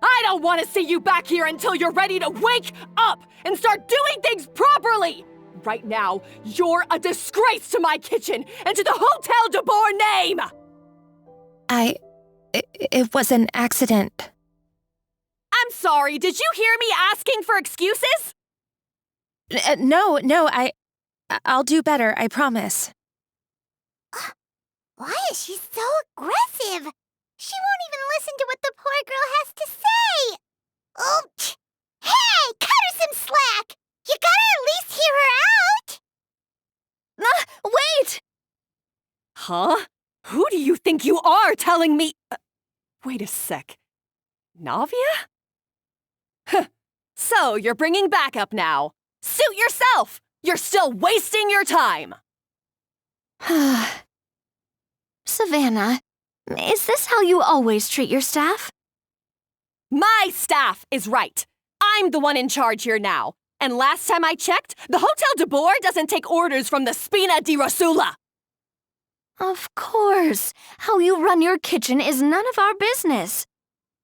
I don't want to see you back here until you're ready to wake up and start doing things properly! Right now, you're a disgrace to my kitchen and to the Hotel de Boer name! It was an accident. I'm sorry, did you hear me asking for excuses? No, I'll do better, I promise. Why is she so aggressive? She won't even listen to what the poor girl has to say. Oh, hey, cut her some slack. You gotta at least hear her out. Wait! Huh? Who do you think you are telling me? Wait a sec. Navia? Huh. So, you're bringing backup now. Suit yourself! You're still wasting your time! Savannah, is this how you always treat your staff? My staff is right. I'm the one in charge here now. And last time I checked, the Hotel de Boer doesn't take orders from the Spina di Rosula. Of course. How you run your kitchen is none of our business.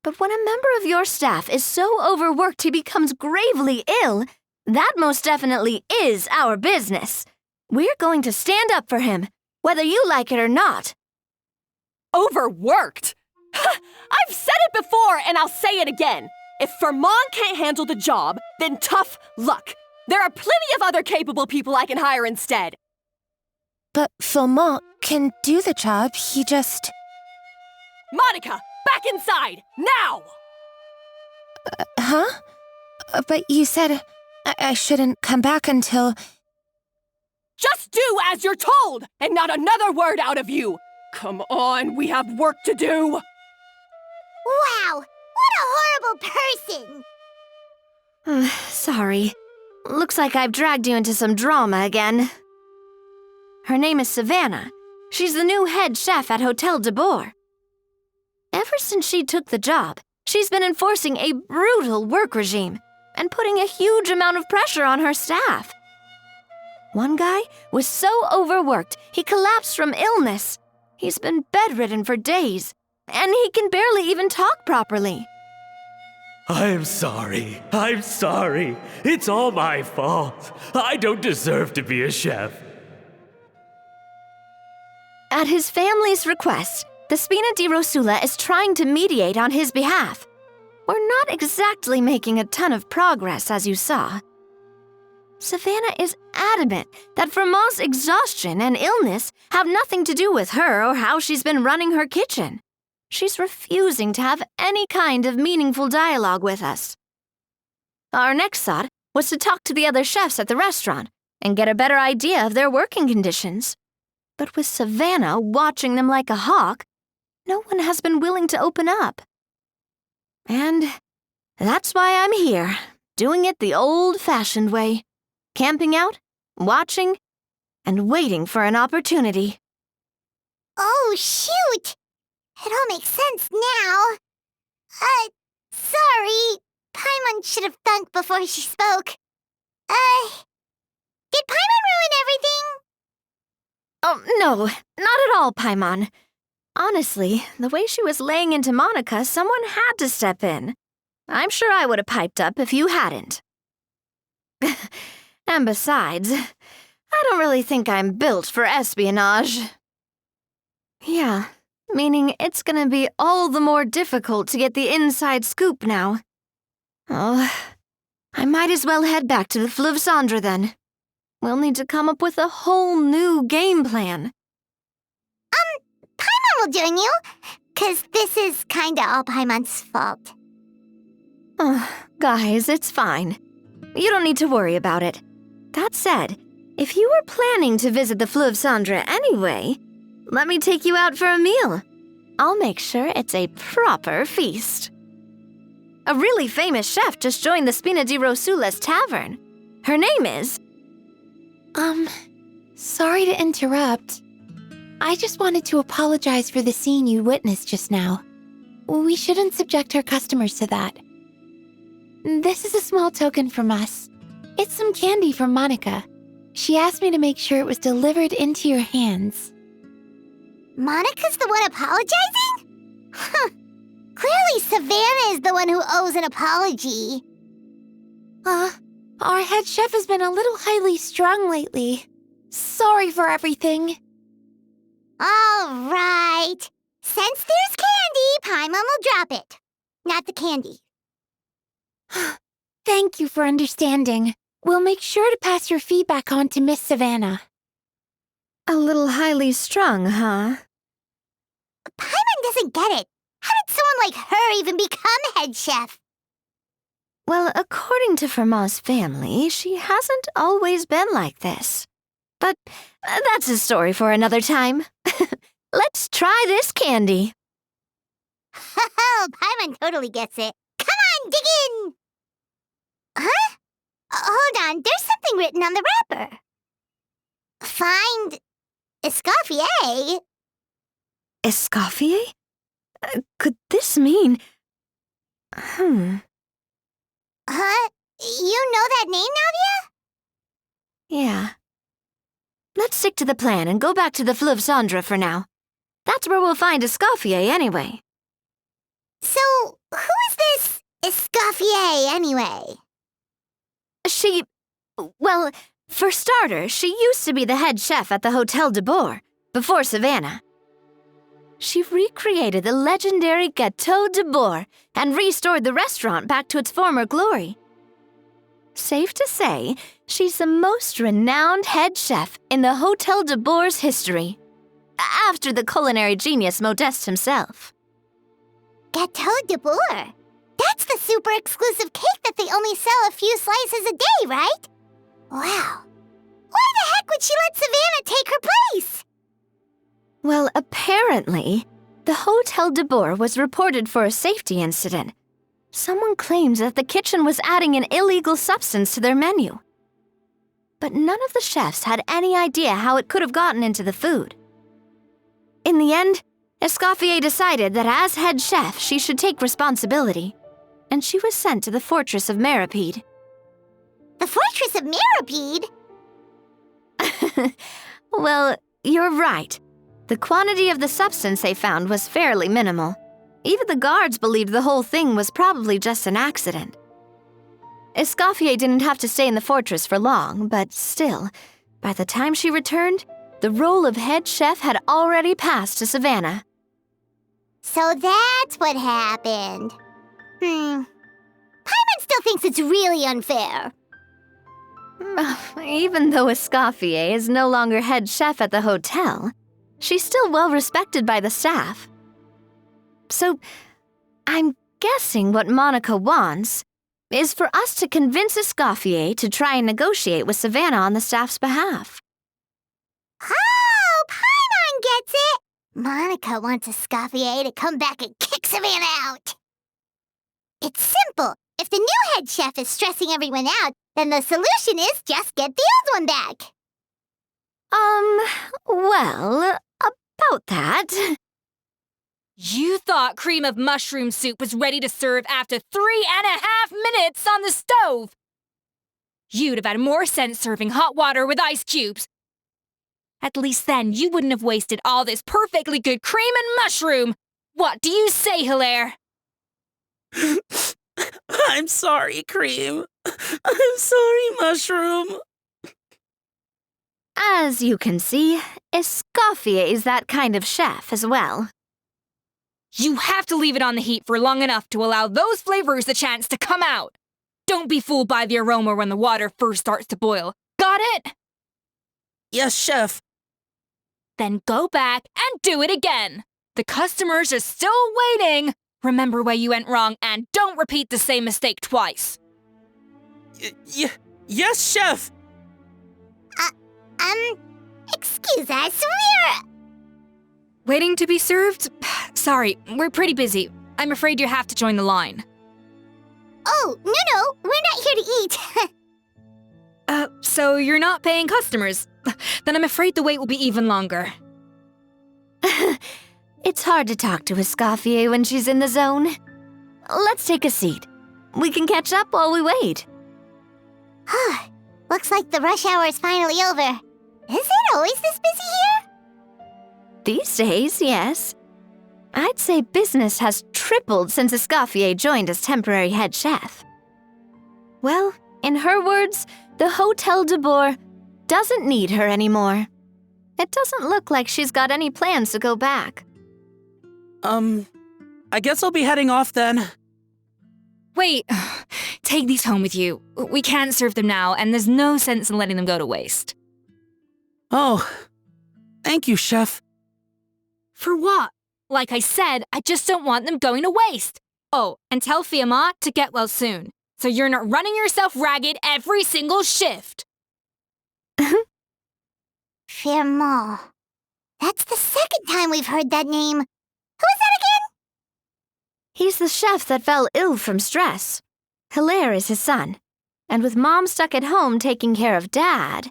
But when a member of your staff is so overworked he becomes gravely ill, that most definitely is our business. We're going to stand up for him, whether you like it or not. Overworked? I've said it before and I'll say it again. If Vermont can't handle the job, then tough luck. There are plenty of other capable people I can hire instead. But Philmont can do the job, he just... Monica, back inside, now! Huh? But you said I shouldn't come back until... Just do as you're told, and not another word out of you! Come on, we have work to do! Wow, what a horrible person! Sorry. Looks like I've dragged you into some drama again. Her name is Savannah. She's the new head chef at Hotel de Boer. Ever since she took the job, she's been enforcing a brutal work regime and putting a huge amount of pressure on her staff. One guy was so overworked, he collapsed from illness. He's been bedridden for days, and he can barely even talk properly. I'm sorry. It's all my fault. I don't deserve to be a chef. At his family's request, the Spina di Rosula is trying to mediate on his behalf. We're not exactly making a ton of progress, as you saw. Savannah is adamant that Vermont's exhaustion and illness have nothing to do with her or how she's been running her kitchen. She's refusing to have any kind of meaningful dialogue with us. Our next thought was to talk to the other chefs at the restaurant and get a better idea of their working conditions. But with Savannah watching them like a hawk, no one has been willing to open up. And that's why I'm here, doing it the old-fashioned way. Camping out, watching, and waiting for an opportunity. Oh, shoot! It all makes sense now. Sorry. Paimon should have thunk before she spoke. Did Paimon ruin everything? Oh, no, not at all, Paimon. Honestly, the way she was laying into Monica, someone had to step in. I'm sure I would have piped up if you hadn't. And besides, I don't really think I'm built for espionage. Yeah, meaning it's gonna be all the more difficult to get the inside scoop now. Oh, I might as well head back to the Fleuve Cendre then. We'll need to come up with a whole new game plan. Paimon will join you, 'cause this is kinda all Paimon's fault. Guys, it's fine. You don't need to worry about it. That said, if you were planning to visit the Fleuve Cendre anyway, let me take you out for a meal. I'll make sure it's a proper feast. A really famous chef just joined the Spina di Rosula's tavern. Her name is... Sorry to interrupt. I just wanted to apologize for the scene you witnessed just now. We shouldn't subject our customers to that. This is a small token from us. It's some candy from Monica. She asked me to make sure it was delivered into your hands. Monica's the one apologizing? Huh. Clearly, Savannah is the one who owes an apology. Our head chef has been a little highly strung lately. Sorry for everything. All right. Since there's candy, Paimon will drop it. Not the candy. Thank you for understanding. We'll make sure to pass your feedback on to Miss Savannah. A little highly strung, huh? Paimon doesn't get it. How did someone like her even become head chef? Well, according to Fermat's family, she hasn't always been like this. But that's a story for another time. Let's try this candy. Oh, Paimon totally gets it. Come on, dig in! Huh? Hold on, there's something written on the wrapper. Find Escoffier. Escoffier? Could this mean... Huh? You know that name, Navia? Yeah. Let's stick to the plan and go back to the Fleuve Cendre for now. That's where we'll find Escoffier anyway. So, who is this Escoffier anyway? Well, for starters, she used to be the head chef at the Hotel de Bourg, before Savannah. She recreated the legendary Gâteau de Bourg and restored the restaurant back to its former glory. Safe to say, she's the most renowned head chef in the Hotel de Bourg's history, after the culinary genius Modeste himself. Gâteau de Bourg? That's the super exclusive cake that they only sell a few slices a day, right? Wow. Why the heck would she let Savannah take her place? Well, apparently, the Hotel de Bourg was reported for a safety incident. Someone claimed that the kitchen was adding an illegal substance to their menu. But none of the chefs had any idea how it could have gotten into the food. In the end, Escoffier decided that as head chef, she should take responsibility, and she was sent to the fortress of Meripede. The fortress of Meripede? Well, you're right. The quantity of the substance they found was fairly minimal. Even the guards believed the whole thing was probably just an accident. Escoffier didn't have to stay in the fortress for long, but still, by the time she returned, the role of head chef had already passed to Savannah. So that's what happened. Paimon still thinks it's really unfair. Even though Escoffier is no longer head chef at the hotel, she's still well respected by the staff. So, I'm guessing what Monica wants is for us to convince Escoffier to try and negotiate with Savannah on the staff's behalf. Oh, Paimon gets it! Monica wants Escoffier to come back and kick Savannah out. It's simple. If the new head chef is stressing everyone out, then the solution is just get the old one back. Well, about that... You thought cream of mushroom soup was ready to serve after 3.5 minutes on the stove. You'd have had more sense serving hot water with ice cubes. At least then you wouldn't have wasted all this perfectly good cream and mushroom. What do you say, Hilaire? I'm sorry, Cream. I'm sorry, Mushroom. As you can see, Escoffier is that kind of chef as well. You have to leave it on the heat for long enough to allow those flavors the chance to come out. Don't be fooled by the aroma when the water first starts to boil. Got it? Yes, Chef. Then go back and do it again. The customers are still waiting. Remember where you went wrong and don't repeat the same mistake twice. Yes, Chef. Excuse us, we're... Waiting to be served? Sorry, we're pretty busy. I'm afraid you have to join the line. Oh, no, we're not here to eat. So you're not paying customers? Then I'm afraid the wait will be even longer. It's hard to talk to Escoffier when she's in the zone. Let's take a seat. We can catch up while we wait. Looks like the rush hour is finally over. Is it always this busy here? These days, yes. I'd say business has tripled since Escoffier joined as temporary head chef. Well, in her words, the Hotel de Boer doesn't need her anymore. It doesn't look like she's got any plans to go back. I guess I'll be heading off then. Wait, take these home with you. We can't serve them now, and there's no sense in letting them go to waste. Oh, thank you, Chef. For what? Like I said, I just don't want them going to waste. Oh, and tell Fiamma to get well soon, so you're not running yourself ragged every single shift. Fiamma. That's the second time we've heard that name. Who is that again? He's the chef that fell ill from stress. Hilaire is his son. And with Mom stuck at home taking care of Dad,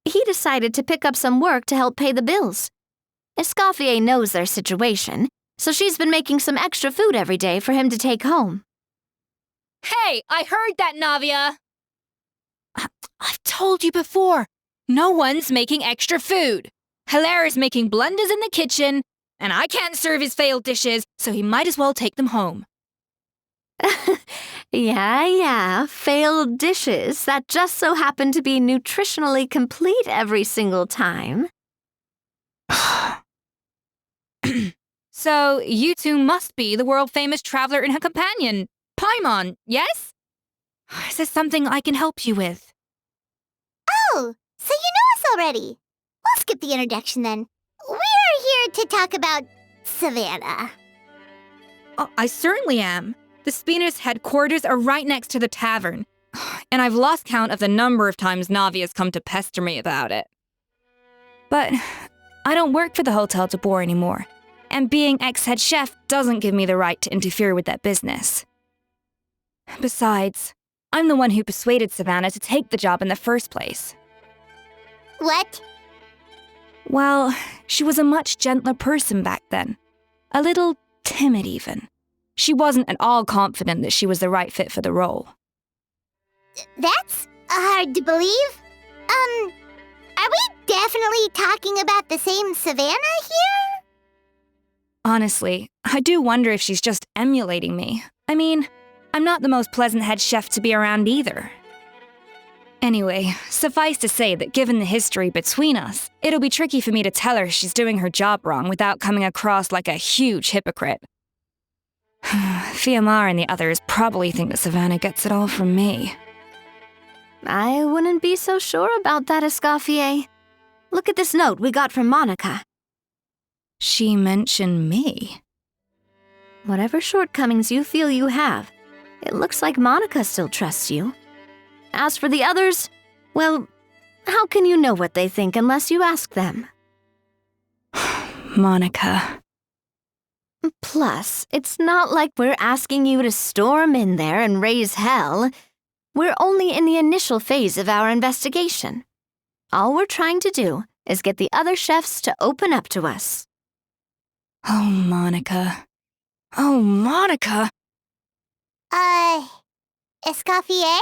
he decided to pick up some work to help pay the bills. Escoffier knows their situation, so she's been making some extra food every day for him to take home. Hey, I heard that, Navia! I've told you before, no one's making extra food. Hilaire is making blunders in the kitchen, and I can't serve his failed dishes, so he might as well take them home. Yeah, failed dishes that just so happen to be nutritionally complete every single time. So, you two must be the world-famous traveler and her companion, Paimon, yes? Is there something I can help you with? Oh, so you know us already. We'll skip the introduction then. We're here to talk about Savannah. Oh, I certainly am. The Spina's headquarters are right next to the tavern, and I've lost count of the number of times Navi has come to pester me about it. But I don't work for the Hotel de Boer anymore, and being ex-head chef doesn't give me the right to interfere with that business. Besides, I'm the one who persuaded Savannah to take the job in the first place. What? Well, she was a much gentler person back then. A little timid, even. She wasn't at all confident that she was the right fit for the role. That's hard to believe. Are we definitely talking about the same Savannah here? Honestly, I do wonder if she's just emulating me. I mean, I'm not the most pleasant head chef to be around either. Anyway, suffice to say that given the history between us, it'll be tricky for me to tell her she's doing her job wrong without coming across like a huge hypocrite. Fiamma and the others probably think that Savannah gets it all from me. I wouldn't be so sure about that, Escoffier. Look at this note we got from Monica. She mentioned me. Whatever shortcomings you feel you have, it looks like Monica still trusts you. As for the others, well, how can you know what they think unless you ask them? Monica. Plus, it's not like we're asking you to storm in there and raise hell. We're only in the initial phase of our investigation. All we're trying to do is get the other chefs to open up to us. Oh, Monica. Oh, Monica! Escoffier?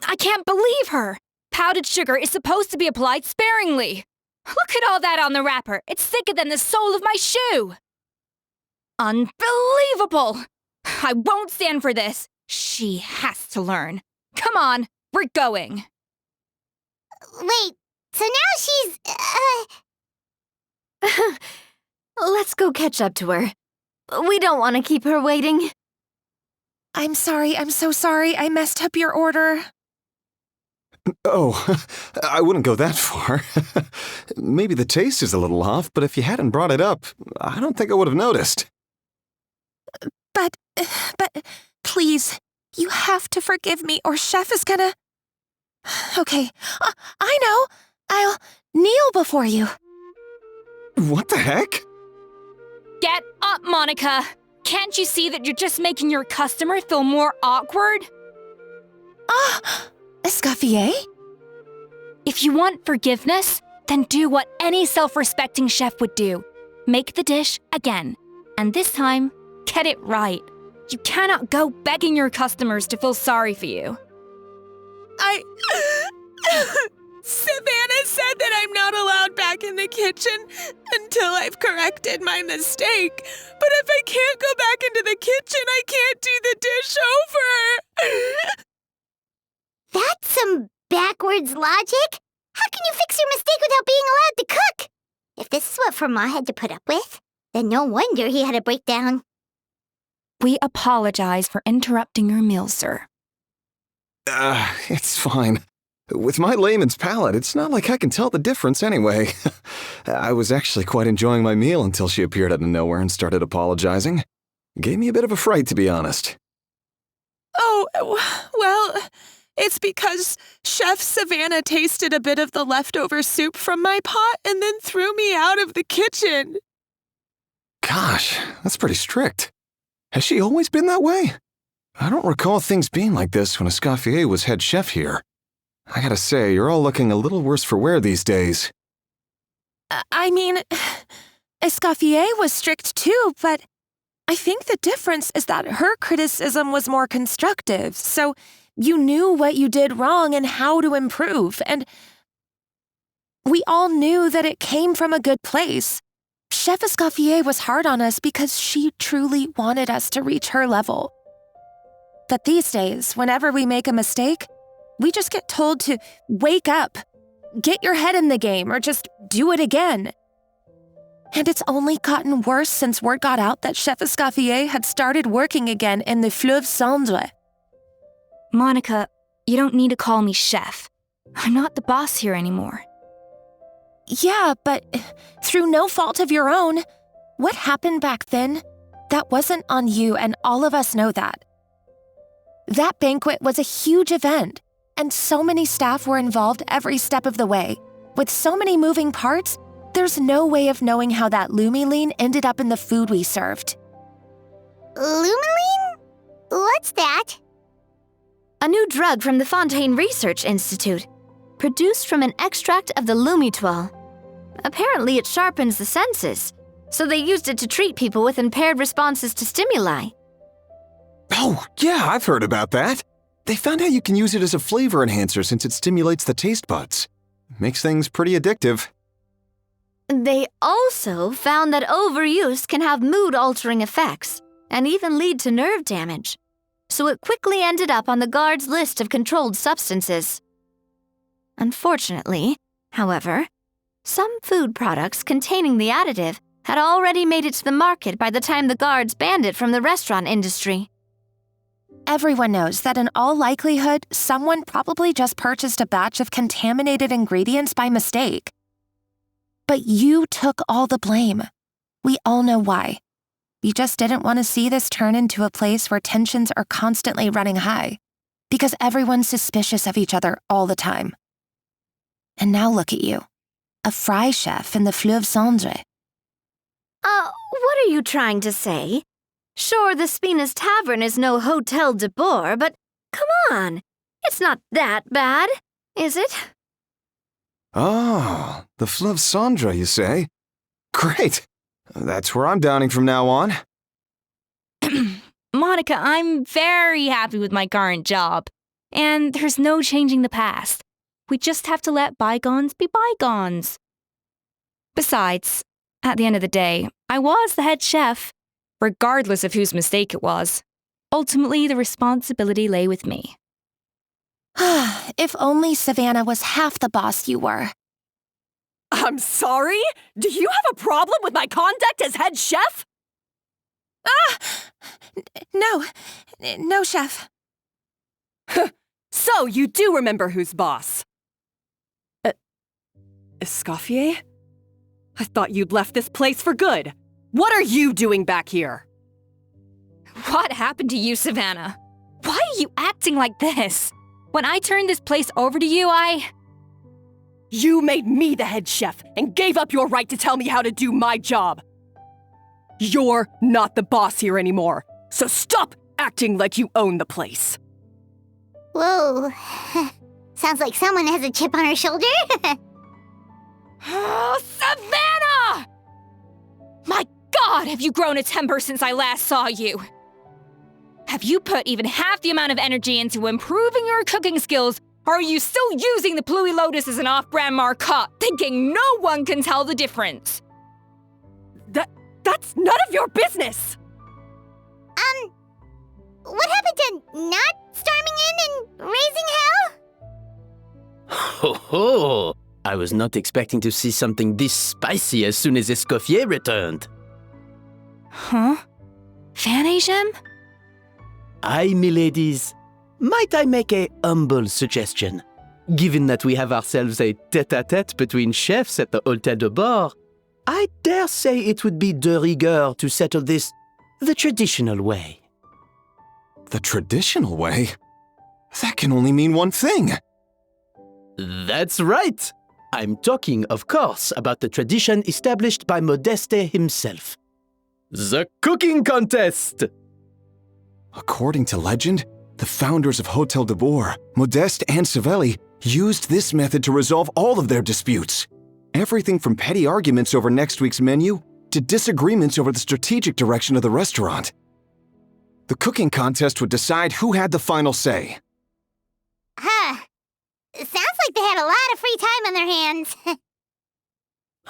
I can't believe her! Powdered sugar is supposed to be applied sparingly. Look at all that on the wrapper. It's thicker than the sole of my shoe. Unbelievable! I won't stand for this. She has to learn. Come on, we're going. Wait, so now she's, Let's go catch up to her. We don't want to keep her waiting. I'm sorry, I'm so sorry. I messed up your order. Oh, I wouldn't go that far. Maybe the taste is a little off, but if you hadn't brought it up, I don't think I would have noticed. But, please, you have to forgive me or Chef is gonna... Okay, I know. I'll kneel before you. What the heck? Get up, Monica! Can't you see that you're just making your customer feel more awkward? Escoffier? If you want forgiveness, then do what any self-respecting chef would do. Make the dish again. And this time, get it right. You cannot go begging your customers to feel sorry for you. Savannah said that I'm not allowed back in the kitchen until I've corrected my mistake. But if I can't go back into the kitchen, I can't do the dish over. That's some backwards logic. How can you fix your mistake without being allowed to cook? If this is what Fermat had to put up with, then no wonder he had a breakdown. We apologize for interrupting your meal, sir. It's fine. With my layman's palate, it's not like I can tell the difference anyway. I was actually quite enjoying my meal until she appeared out of nowhere and started apologizing. Gave me a bit of a fright, to be honest. Oh, well, it's because Chef Savannah tasted a bit of the leftover soup from my pot and then threw me out of the kitchen. Gosh, that's pretty strict. Has she always been that way? I don't recall things being like this when Escoffier was head chef here. I gotta say, you're all looking a little worse for wear these days. I mean, Escoffier was strict too, but I think the difference is that her criticism was more constructive, so you knew what you did wrong and how to improve, and we all knew that it came from a good place. Chef Escoffier was hard on us because she truly wanted us to reach her level. But these days, whenever we make a mistake, we just get told to wake up, get your head in the game, or just do it again. And it's only gotten worse since word got out that Chef Escoffier had started working again in the Fleuve Cendre. Monica, you don't need to call me chef. I'm not the boss here anymore. Yeah, but through no fault of your own, what happened back then, that wasn't on you, and all of us know that. That banquet was a huge event, and so many staff were involved every step of the way. With so many moving parts, there's no way of knowing how that lumiline ended up in the food we served. Lumiline? What's that? A new drug from the Fontaine Research Institute, produced from an extract of the lumitoile. Apparently it sharpens the senses, so they used it to treat people with impaired responses to stimuli. Oh, yeah, I've heard about that. They found out you can use it as a flavor enhancer since it stimulates the taste buds. Makes things pretty addictive. They also found that overuse can have mood-altering effects and even lead to nerve damage. So it quickly ended up on the guard's list of controlled substances. Unfortunately, however, some food products containing the additive had already made it to the market by the time the guards banned it from the restaurant industry. Everyone knows that in all likelihood, someone probably just purchased a batch of contaminated ingredients by mistake. But you took all the blame. We all know why. You just didn't want to see this turn into a place where tensions are constantly running high, because everyone's suspicious of each other all the time. And now look at you, a fry chef in the Fleuve Cendre. What are you trying to say? Sure, the Spina's Tavern is no Hotel de Boer, but come on, it's not that bad, is it? Oh, the Fleuve Cendre, you say? Great. That's where I'm dining from now on. Monica, I'm very happy with my current job. And there's no changing the past. We just have to let bygones be bygones. Besides, at the end of the day, I was the head chef, regardless of whose mistake it was. Ultimately, the responsibility lay with me. If only Savannah was half the boss you were. I'm sorry? Do you have a problem with my conduct as head chef? No, chef. So you do remember who's boss? Escoffier? I thought you'd left this place for good. What are you doing back here? What happened to you, Savannah? Why are you acting like this? When I turned this place over to you, You made me the head chef and gave up your right to tell me how to do my job. You're not the boss here anymore, so stop acting like you own the place. Whoa. Sounds like someone has a chip on her shoulder. Oh, Savannah! My God, have you grown a temper since I last saw you? Have you put even half the amount of energy into improving your cooking skills Or are you still using the Pluie Lotus as an off-brand marcotte, thinking no one can tell the difference? That's none of your business! What happened to not storming in and raising hell? Ho ho! I was not expecting to see something this spicy as soon as Escoffier returned. Huh? Fan Agem? Aye, miladies. Might I make a humble suggestion? Given that we have ourselves a tête-à-tête between chefs at the Hôtel de Bord, I dare say it would be de rigueur to settle this the traditional way. The traditional way? That can only mean one thing. That's right! I'm talking, of course, about the tradition established by Modeste himself. The cooking contest! According to legend, the founders of Hôtel de Bord, Modeste and Savelli, used this method to resolve all of their disputes. Everything from petty arguments over next week's menu to disagreements over the strategic direction of the restaurant. The cooking contest would decide who had the final say. Huh. Sounds like they had a lot of free time on their hands.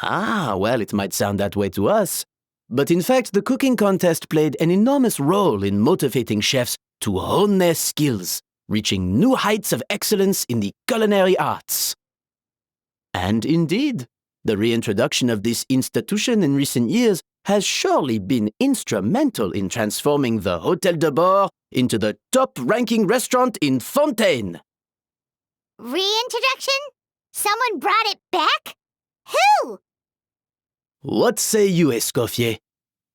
Ah, well, it might sound that way to us. But in fact, the cooking contest played an enormous role in motivating chefs to hone their skills, reaching new heights of excellence in the culinary arts. And indeed, the reintroduction of this institution in recent years has surely been instrumental in transforming the Hôtel de Bord into the top-ranking restaurant in Fontaine. Reintroduction? Someone brought it back? Who? What say you, Escoffier?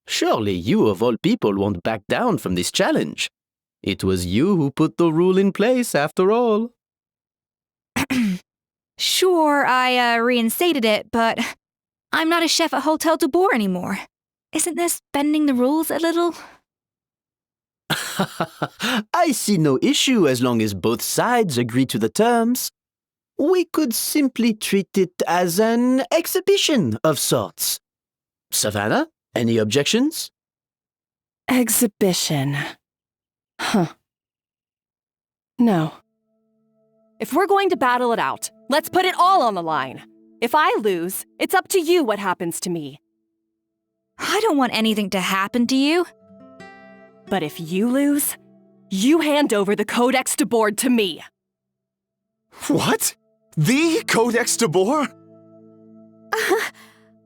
Surely you of all people won't back down from this challenge. It was you who put the rule in place, after all. Sure, I reinstated it, but I'm not a chef at Hôtel de Bord anymore. Isn't this bending the rules a little? I see no issue as long as both sides agree to the terms. We could simply treat it as an exhibition of sorts. Savannah, any objections? Exhibition. Huh. No. If we're going to battle it out, let's put it all on the line. If I lose, it's up to you what happens to me. I don't want anything to happen to you. But if you lose, you hand over the Codex de Bord to me. What? The Codex de Bord?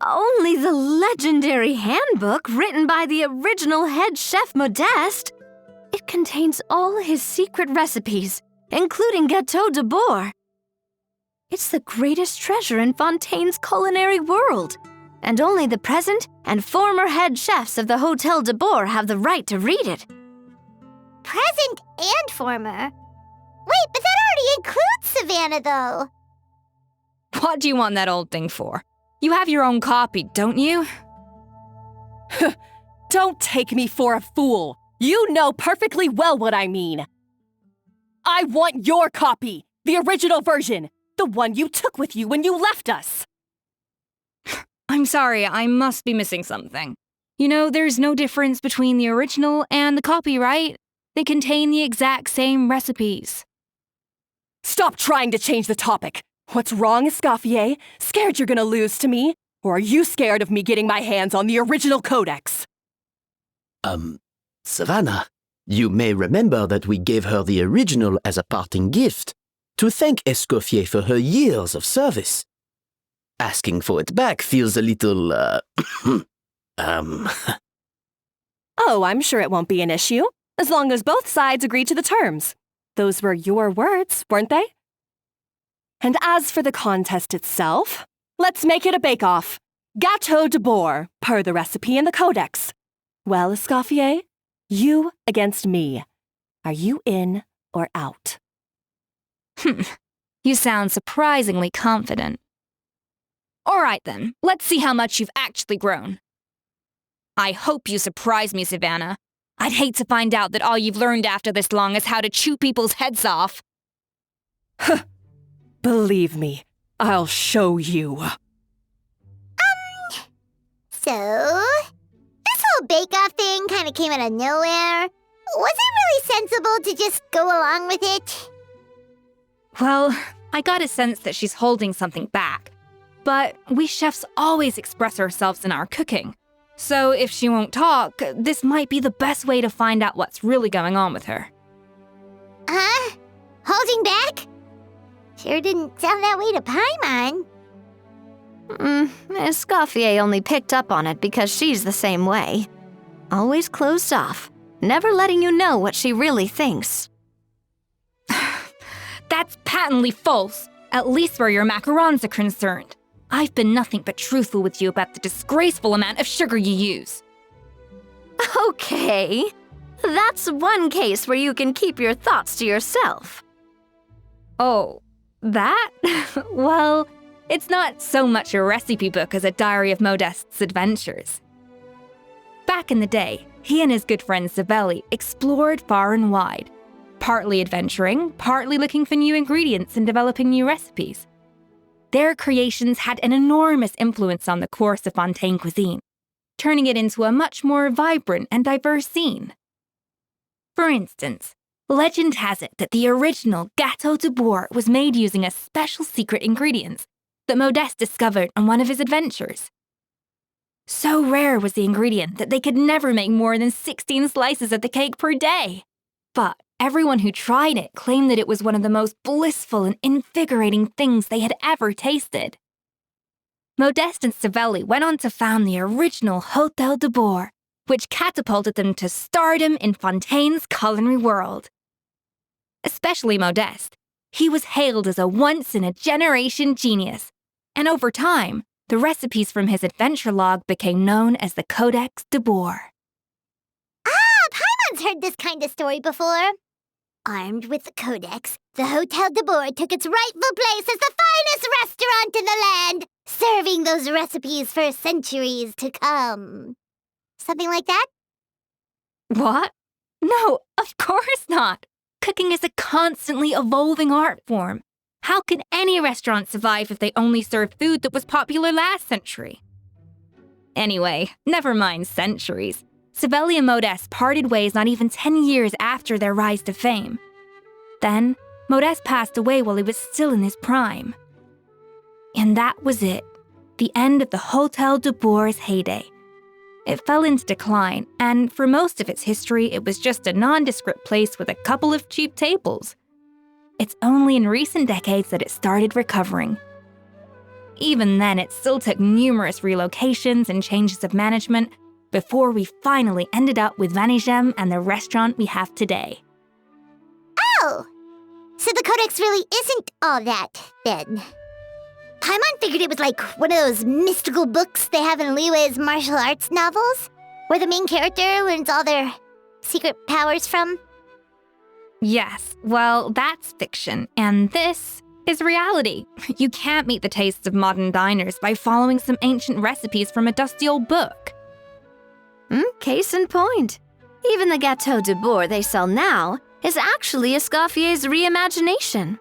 Only the legendary handbook written by the original head chef Modeste. It contains all his secret recipes, including Gâteau de Bord. It's the greatest treasure in Fontaine's culinary world, and only the present and former head chefs of the Hôtel de Bord have the right to read it. Present and former? Wait, but that already includes Savannah, though. What do you want that old thing for? You have your own copy, don't you? Don't take me for a fool. You know perfectly well what I mean. I want your copy, the original version, the one you took with you when you left us. I'm sorry, I must be missing something. You know, there's no difference between the original and the copy, right? They contain the exact same recipes. Stop trying to change the topic. What's wrong, Escoffier? Scared you're gonna lose to me? Or are you scared of me getting my hands on the original codex? Savannah, you may remember that we gave her the original as a parting gift, to thank Escoffier for her years of service. Asking for it back feels a little, Oh, I'm sure it won't be an issue, as long as both sides agree to the terms. Those were your words, weren't they? And as for the contest itself, let's make it a bake-off. Gâteau de Bord, per the recipe in the codex. Well, Escoffier, you against me. Are you in or out? You sound surprisingly confident. All right then, let's see how much you've actually grown. I hope you surprise me, Savannah. I'd hate to find out that all you've learned after this long is how to chew people's heads off. Believe me, I'll show you. So, this whole bake-off thing kind of came out of nowhere. Was it really sensible to just go along with it? Well, I got a sense that she's holding something back. But we chefs always express ourselves in our cooking. So if she won't talk, this might be the best way to find out what's really going on with her. Huh? Holding back? Sure didn't sound that way to Paimon. Escoffier only picked up on it because she's the same way. Always closed off, never letting you know what she really thinks. That's patently false, at least where your macarons are concerned. I've been nothing but truthful with you about the disgraceful amount of sugar you use. Okay, that's one case where you can keep your thoughts to yourself. Oh, that? Well, it's not so much a recipe book as a diary of Modeste's adventures. Back in the day, he and his good friend Savelli explored far and wide, partly adventuring, partly looking for new ingredients and developing new recipes. Their creations had an enormous influence on the course of Fontaine cuisine, turning it into a much more vibrant and diverse scene. For instance, legend has it that the original Gâteau de Bourg was made using a special secret ingredients that Modeste discovered on one of his adventures. So rare was the ingredient that they could never make more than 16 slices of the cake per day. But everyone who tried it claimed that it was one of the most blissful and invigorating things they had ever tasted. Modeste and Savelli went on to found the original Hôtel de Bourg, which catapulted them to stardom in Fontaine's culinary world. Especially Modeste. He was hailed as a once-in-a-generation genius, and over time, the recipes from his adventure log became known as the Codex de Bourg. Paimon's heard this kind of story before. Armed with the Codex, the Hotel de Bourg took its rightful place as the finest restaurant in the land, serving those recipes for centuries to come. Something like that? What? No, of course not. Cooking is a constantly evolving art form. How can any restaurant survive if they only served food that was popular last century? Anyway, never mind centuries. Savelli and Modeste parted ways not even 10 years after their rise to fame. Then, Modeste passed away while he was still in his prime. And that was it, the end of the Hôtel de Bourg's heyday. It fell into decline, and for most of its history, it was just a nondescript place with a couple of cheap tables. It's only in recent decades that it started recovering. Even then, it still took numerous relocations and changes of management before we finally ended up with Vanigem and the restaurant we have today. Oh! So the Codex really isn't all that, then. Paimon figured it was like one of those mystical books they have in Liue's martial arts novels, where the main character learns all their secret powers from. Yes, well, that's fiction, and this is reality. You can't meet the tastes of modern diners by following some ancient recipes from a dusty old book. Case in point. Even the Gâteau de Bourg they sell now is actually Escoffier's reimagination.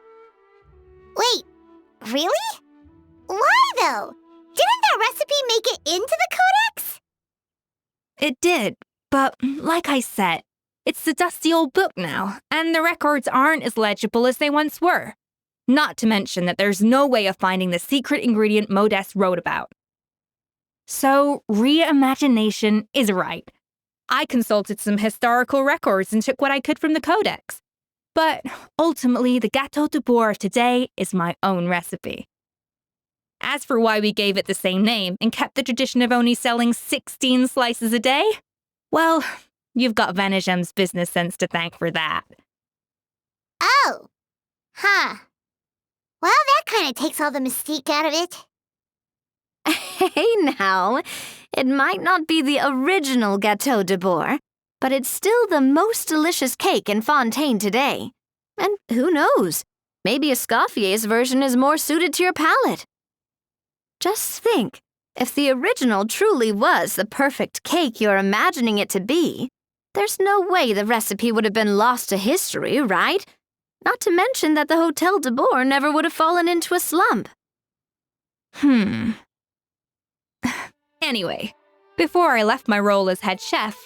Wait, really? Why, though? Didn't that recipe make it into the Codex? It did, but like I said, it's the dusty old book now, and the records aren't as legible as they once were. Not to mention that there's no way of finding the secret ingredient Modeste wrote about. So, reimagination is right. I consulted some historical records and took what I could from the Codex. But ultimately, the Gâteau de Bourg of today is my own recipe. As for why we gave it the same name and kept the tradition of only selling 16 slices a day, well, you've got Vanigem's business sense to thank for that. Oh. Huh. Well, that kind of takes all the mystique out of it. Hey now, it might not be the original Gâteau de Bourg, but it's still the most delicious cake in Fontaine today. And who knows, maybe Escoffier's version is more suited to your palate. Just think, if the original truly was the perfect cake you're imagining it to be, there's no way the recipe would have been lost to history, right? Not to mention that the Hôtel de Bourg never would have fallen into a slump. Anyway, before I left my role as head chef,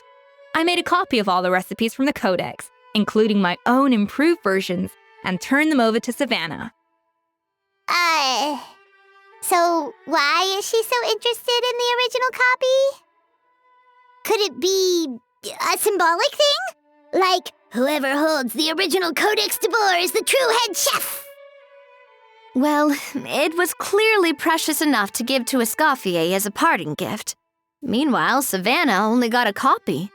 I made a copy of all the recipes from the Codex, including my own improved versions, and turn them over to Savannah. So why is she so interested in the original copy? Could it be a symbolic thing? Like, whoever holds the original Codex de Boer is the true head chef? Well, it was clearly precious enough to give to Escoffier as a parting gift. Meanwhile, Savannah only got a copy.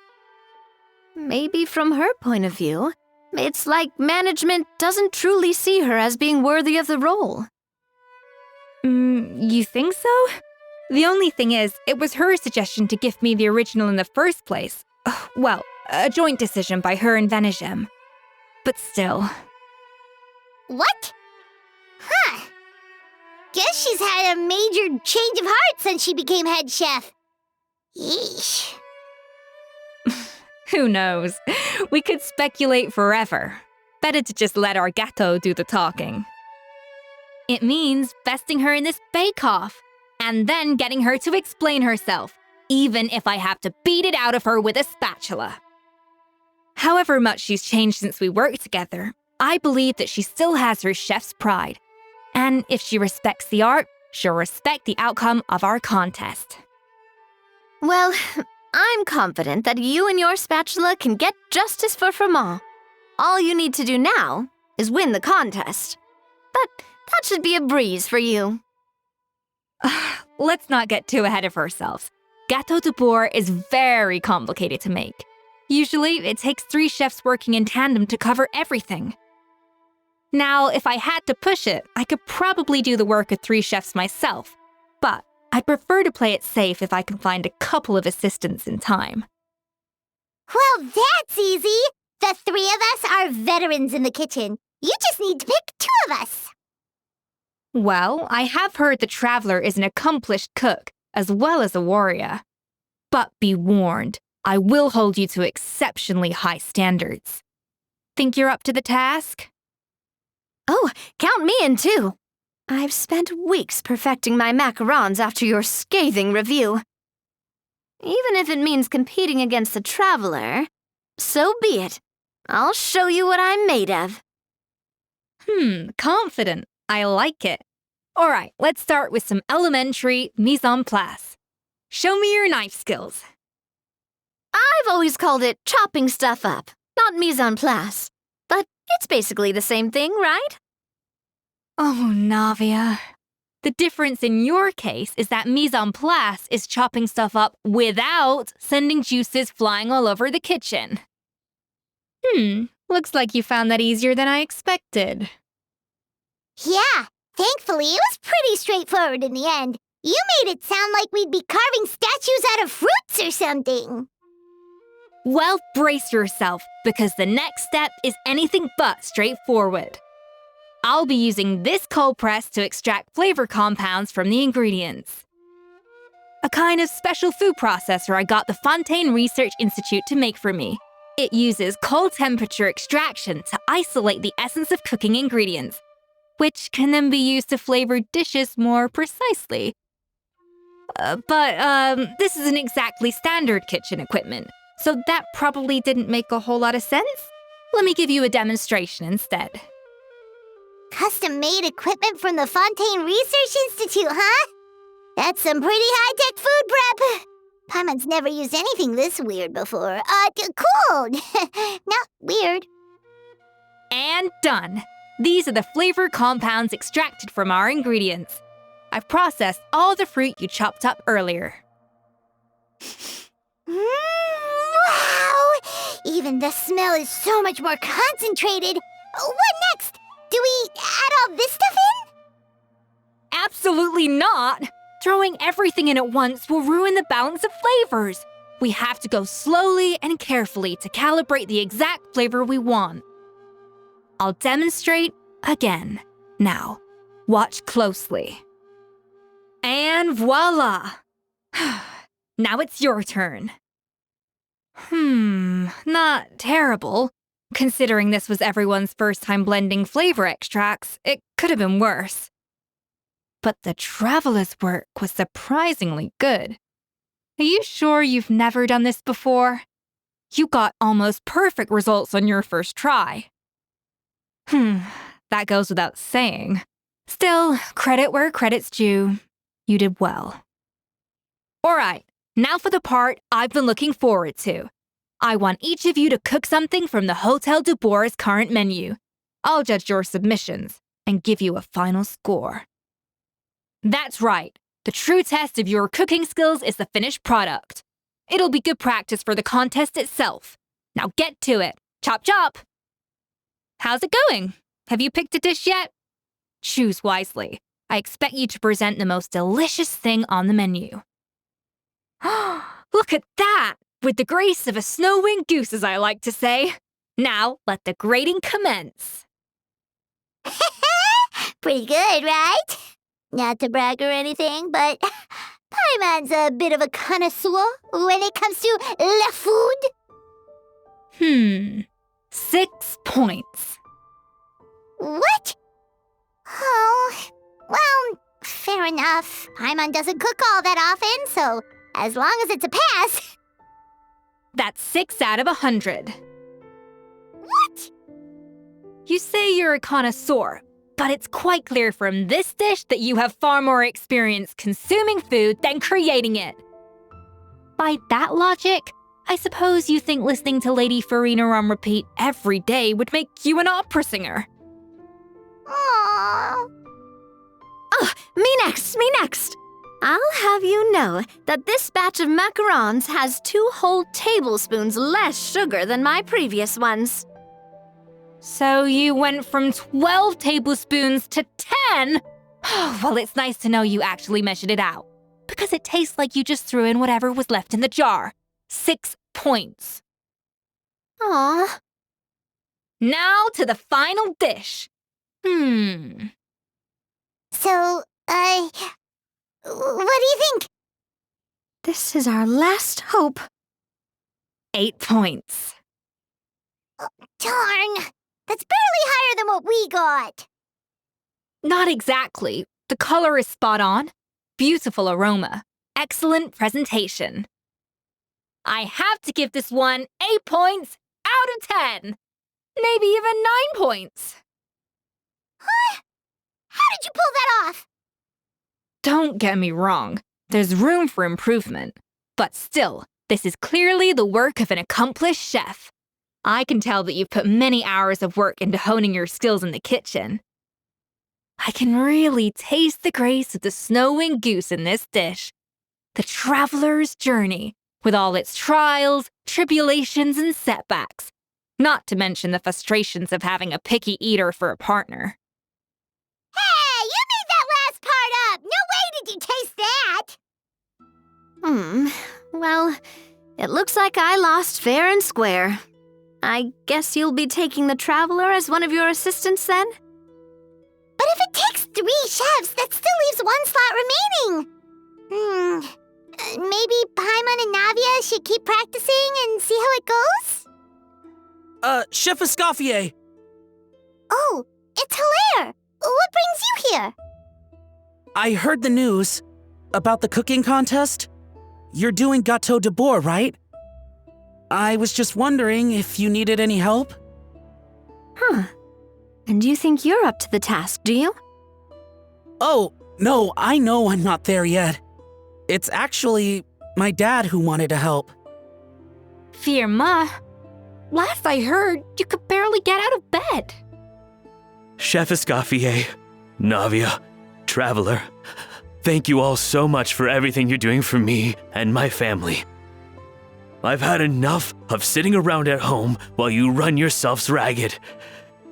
Maybe from her point of view, it's like management doesn't truly see her as being worthy of the role. You think so? The only thing is, it was her suggestion to gift me the original in the first place. Well, a joint decision by her and Venegem. But still. What? Huh. Guess she's had a major change of heart since she became head chef. Yeesh. Who knows? We could speculate forever. Better to just let our gato do the talking. It means besting her in this bake-off, and then getting her to explain herself, even if I have to beat it out of her with a spatula. However much she's changed since we worked together, I believe that she still has her chef's pride. And if she respects the art, she'll respect the outcome of our contest. Well, I'm confident that you and your spatula can get justice for Froment. All you need to do now is win the contest. But that should be a breeze for you. Let's not get too ahead of ourselves. Gâteau de Boer is very complicated to make. Usually, it takes 3 chefs working in tandem to cover everything. Now, if I had to push it, I could probably do the work of 3 chefs myself, but I'd prefer to play it safe if I can find a couple of assistants in time. Well, that's easy. The 3 of us are veterans in the kitchen. You just need to pick 2 of us. Well, I have heard the Traveler is an accomplished cook, as well as a warrior. But be warned, I will hold you to exceptionally high standards. Think you're up to the task? Oh, count me in too. I've spent weeks perfecting my macarons after your scathing review. Even if it means competing against the Traveler, so be it. I'll show you what I'm made of. Confident. I like it. All right, let's start with some elementary mise en place. Show me your knife skills. I've always called it chopping stuff up, not mise en place. But it's basically the same thing, right? Oh, Navia. The difference in your case is that mise en place is chopping stuff up without sending juices flying all over the kitchen. Looks like you found that easier than I expected. Yeah, thankfully it was pretty straightforward in the end. You made it sound like we'd be carving statues out of fruits or something. Well, brace yourself, because the next step is anything but straightforward. I'll be using this cold press to extract flavor compounds from the ingredients. A kind of special food processor I got the Fontaine Research Institute to make for me. It uses cold temperature extraction to isolate the essence of cooking ingredients, which can then be used to flavor dishes more precisely. But this isn't exactly standard kitchen equipment, so that probably didn't make a whole lot of sense. Let me give you a demonstration instead. Custom-made equipment from the Fontaine Research Institute, huh? That's some pretty high-tech food prep. Paimon's never used anything this weird before. Cool. Not weird. And done. These are the flavor compounds extracted from our ingredients. I've processed all the fruit you chopped up earlier. Wow! Even the smell is so much more concentrated. What next? Do we add all this stuff in? Absolutely not! Throwing everything in at once will ruin the balance of flavors. We have to go slowly and carefully to calibrate the exact flavor we want. I'll demonstrate again. Now, watch closely. And voila! Now it's your turn. Not terrible. Considering this was everyone's first time blending flavor extracts, it could have been worse. But the Traveler's work was surprisingly good. Are you sure you've never done this before? You got almost perfect results on your first try. that goes without saying. Still, credit where credit's due. You did well. All right, now for the part I've been looking forward to. I want each of you to cook something from the Hotel du Bois' current menu. I'll judge your submissions and give you a final score. That's right. The true test of your cooking skills is the finished product. It'll be good practice for the contest itself. Now get to it. Chop chop! How's it going? Have you picked a dish yet? Choose wisely. I expect you to present the most delicious thing on the menu. Look at that! With the grace of a snow-winged goose, as I like to say. Now, let the grating commence. Pretty good, right? Not to brag or anything, but Paimon's a bit of a connoisseur when it comes to la food. 6 points. What? Oh, well, fair enough. Paimon doesn't cook all that often, so as long as it's a pass. That's 6 out of 100. What? You say you're a connoisseur, but it's quite clear from this dish that you have far more experience consuming food than creating it. By that logic, I suppose you think listening to Lady Farina on repeat every day would make you an opera singer. Aww. Oh, me next. I'll have you know that this batch of macarons has 2 whole tablespoons less sugar than my previous ones. So you went from 12 tablespoons to 10? Well, it's nice to know you actually measured it out, because it tastes like you just threw in whatever was left in the jar. 6 points. Aw. Now to the final dish. So, what do you think? This is our last hope. 8 points. Darn, that's barely higher than what we got. Not exactly. The color is spot on. Beautiful aroma. Excellent presentation. I have to give this one 8 points out of 10. Maybe even 9 points. Huh? How did you pull that off? Don't get me wrong. There's room for improvement. But still, this is clearly the work of an accomplished chef. I can tell that you've put many hours of work into honing your skills in the kitchen. I can really taste the grace of the snow-winged goose in this dish. The traveler's journey, with all its trials, tribulations, and setbacks. Not to mention the frustrations of having a picky eater for a partner. Hey, you made that last part up! No way did you taste that! Well, it looks like I lost fair and square. I guess you'll be taking the traveler as one of your assistants then? But if it takes 3 chefs, that still leaves 1 slot remaining. Maybe Paimon and Navia should keep practicing and see how it goes? Chef Escoffier. Oh, it's Hilaire! What brings you here? I heard the news about the cooking contest. You're doing Gâteau de Bois, right? I was just wondering if you needed any help. And you think you're up to the task, do you? Oh, no, I know I'm not there yet. It's actually my dad who wanted to help. Firma, last I heard, you could barely get out of bed. Chef Escoffier, Navia, Traveler, thank you all so much for everything you're doing for me and my family. I've had enough of sitting around at home while you run yourselves ragged.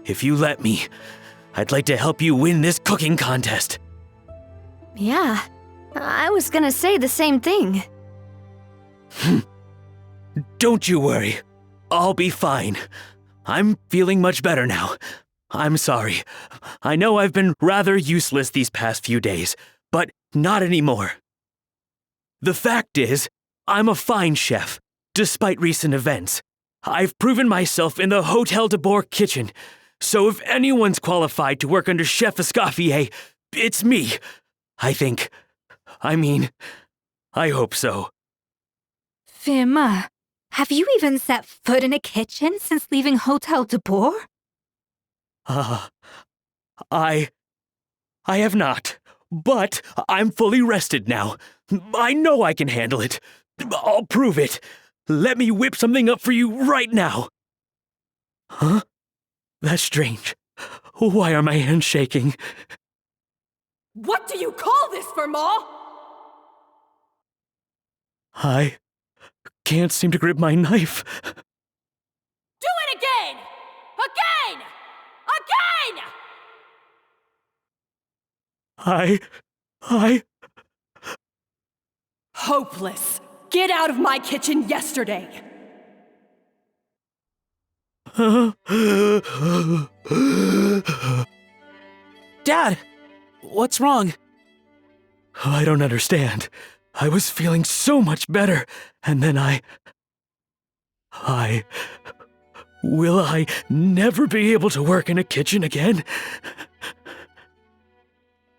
If you let me, I'd like to help you win this cooking contest. Yeah, I was gonna say the same thing. Don't you worry. I'll be fine. I'm feeling much better now. I'm sorry. I know I've been rather useless these past few days, but not anymore. The fact is, I'm a fine chef, despite recent events. I've proven myself in the Hotel de Bois kitchen, so if anyone's qualified to work under Chef Escoffier, it's me. I think. I hope so. Firma, have you even set foot in a kitchen since leaving Hotel de Bois? I have not. But I'm fully rested now. I know I can handle it. I'll prove it. Let me whip something up for you right now. Huh? That's strange. Why are my hands shaking? What do you call this, Verma? I can't seem to grip my knife. Do it again! Again! Again! I... Hopeless. Get out of my kitchen yesterday. Dad, what's wrong? I don't understand. I was feeling so much better, and then Will I never be able to work in a kitchen again?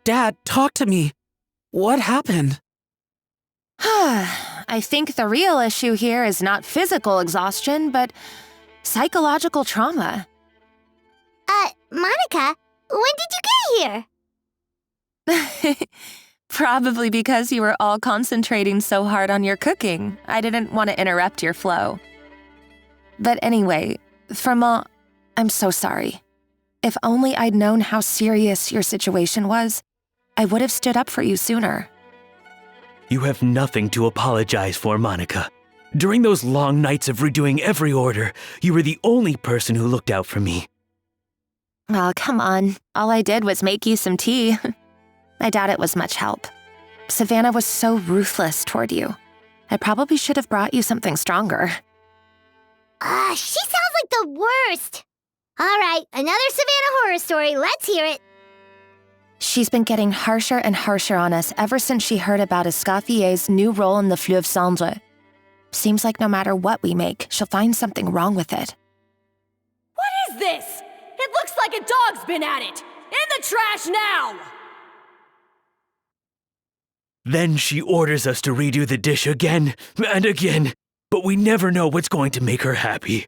Dad, talk to me. What happened? I think the real issue here is not physical exhaustion, but psychological trauma. Monica, when did you get here? Probably because you were all concentrating so hard on your cooking. I didn't want to interrupt your flow. But anyway, Verma, I'm so sorry. If only I'd known how serious your situation was, I would have stood up for you sooner. You have nothing to apologize for, Monica. During those long nights of redoing every order, you were the only person who looked out for me. Oh, come on. All I did was make you some tea. I doubt it was much help. Savannah was so ruthless toward you. I probably should have brought you something stronger. She sounds like the worst. All right, another Savannah horror story. Let's hear it. She's been getting harsher and harsher on us ever since she heard about Escoffier's new role in the Fleuve Cendre. Seems like no matter what we make, she'll find something wrong with it. What is this? It looks like a dog's been at it! In the trash now! Then she orders us to redo the dish again and again, but we never know what's going to make her happy.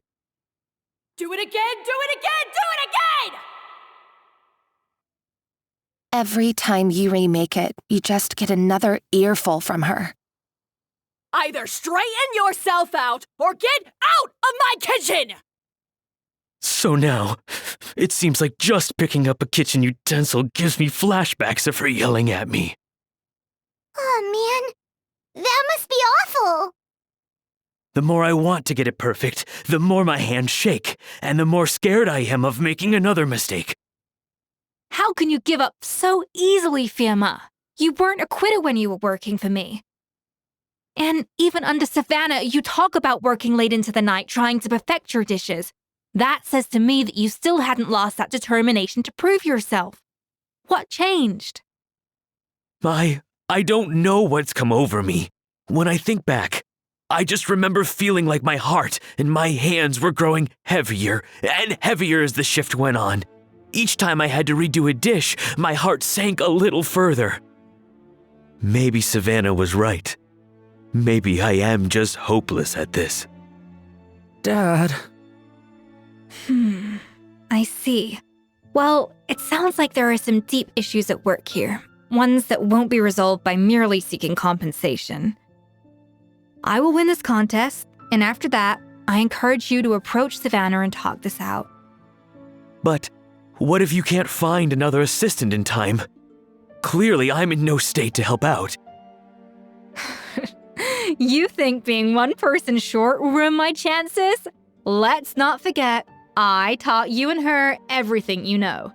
Do it again! Do it again! Do it again! Every time you remake it, you just get another earful from her. Either straighten yourself out or get out of my kitchen! So now, it seems like just picking up a kitchen utensil gives me flashbacks of her yelling at me. Oh, man. That must be awful. The more I want to get it perfect, the more my hands shake, and the more scared I am of making another mistake. How can you give up so easily, Firma? You weren't a quitter when you were working for me. And even under Savannah, you talk about working late into the night trying to perfect your dishes. That says to me that you still hadn't lost that determination to prove yourself. What changed? I don't know what's come over me. When I think back, I just remember feeling like my heart and my hands were growing heavier and heavier as the shift went on. Each time I had to redo a dish, my heart sank a little further. Maybe Savannah was right. Maybe I am just hopeless at this. Dad. I see. Well, it sounds like there are some deep issues at work here, ones that won't be resolved by merely seeking compensation. I will win this contest, and after that, I encourage you to approach Savannah and talk this out. But what if you can't find another assistant in time? Clearly, I'm in no state to help out. You think being one person short will ruin my chances? Let's not forget, I taught you and her everything you know.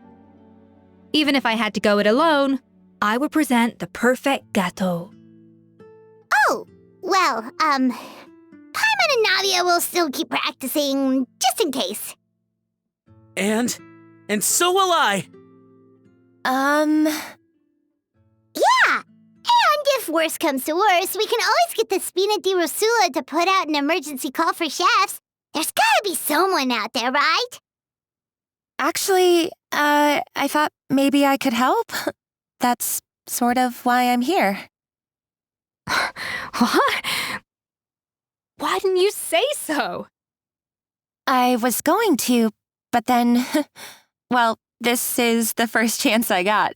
Even if I had to go it alone, I would present the perfect gâteau. Oh, well, Paimon and Navia will still keep practicing, just in case. And so will I. Yeah! And if worse comes to worse, we can always get the Spina di Rosula to put out an emergency call for chefs. There's gotta be someone out there, right? Actually, I thought maybe I could help. That's sort of why I'm here. What? Why didn't you say so? I was going to, but then, well, This is the first chance I got.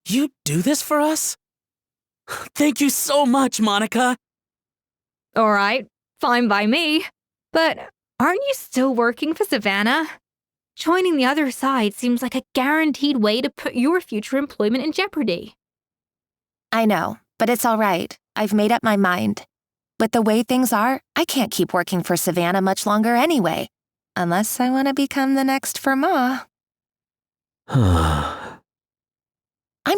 You do this for us? Thank you so much, Monica. All right, fine by me. But aren't you still working for Savannah? Joining the other side seems like a guaranteed way to put your future employment in jeopardy. I know, but it's all right. I've made up my mind. With the way things are, I can't keep working for Savannah much longer anyway. Unless I want to become the next for Ma. I'm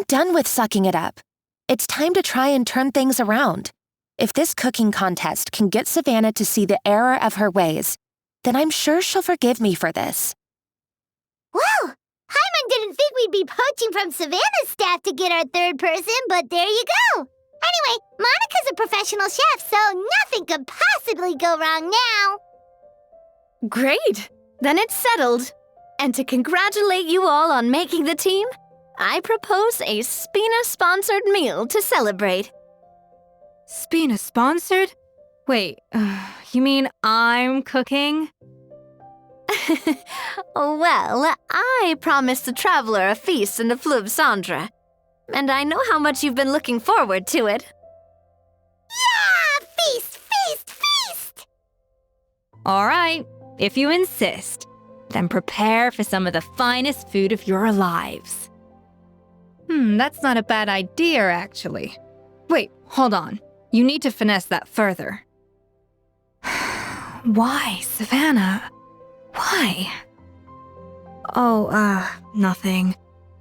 done with sucking it up. It's time to try and turn things around. If this cooking contest can get Savannah to see the error of her ways, then I'm sure she'll forgive me for this. Well, Hyman didn't think we'd be poaching from Savannah's staff to get our third person, but there you go. Anyway, Monica's a professional chef, so nothing could possibly go wrong now. Great! Then it's settled. And to congratulate you all on making the team, I propose a Spina-sponsored meal to celebrate. Spina-sponsored? Wait, you mean I'm cooking? Well, I promised the traveler a feast in the Fleuve Cendre, and I know how much you've been looking forward to it. Yeah! Feast, feast, feast! All right, if you insist, then prepare for some of the finest food of your lives. That's not a bad idea, actually. Wait, hold on. You need to finesse that further. Why, Savannah? Why? Oh, nothing.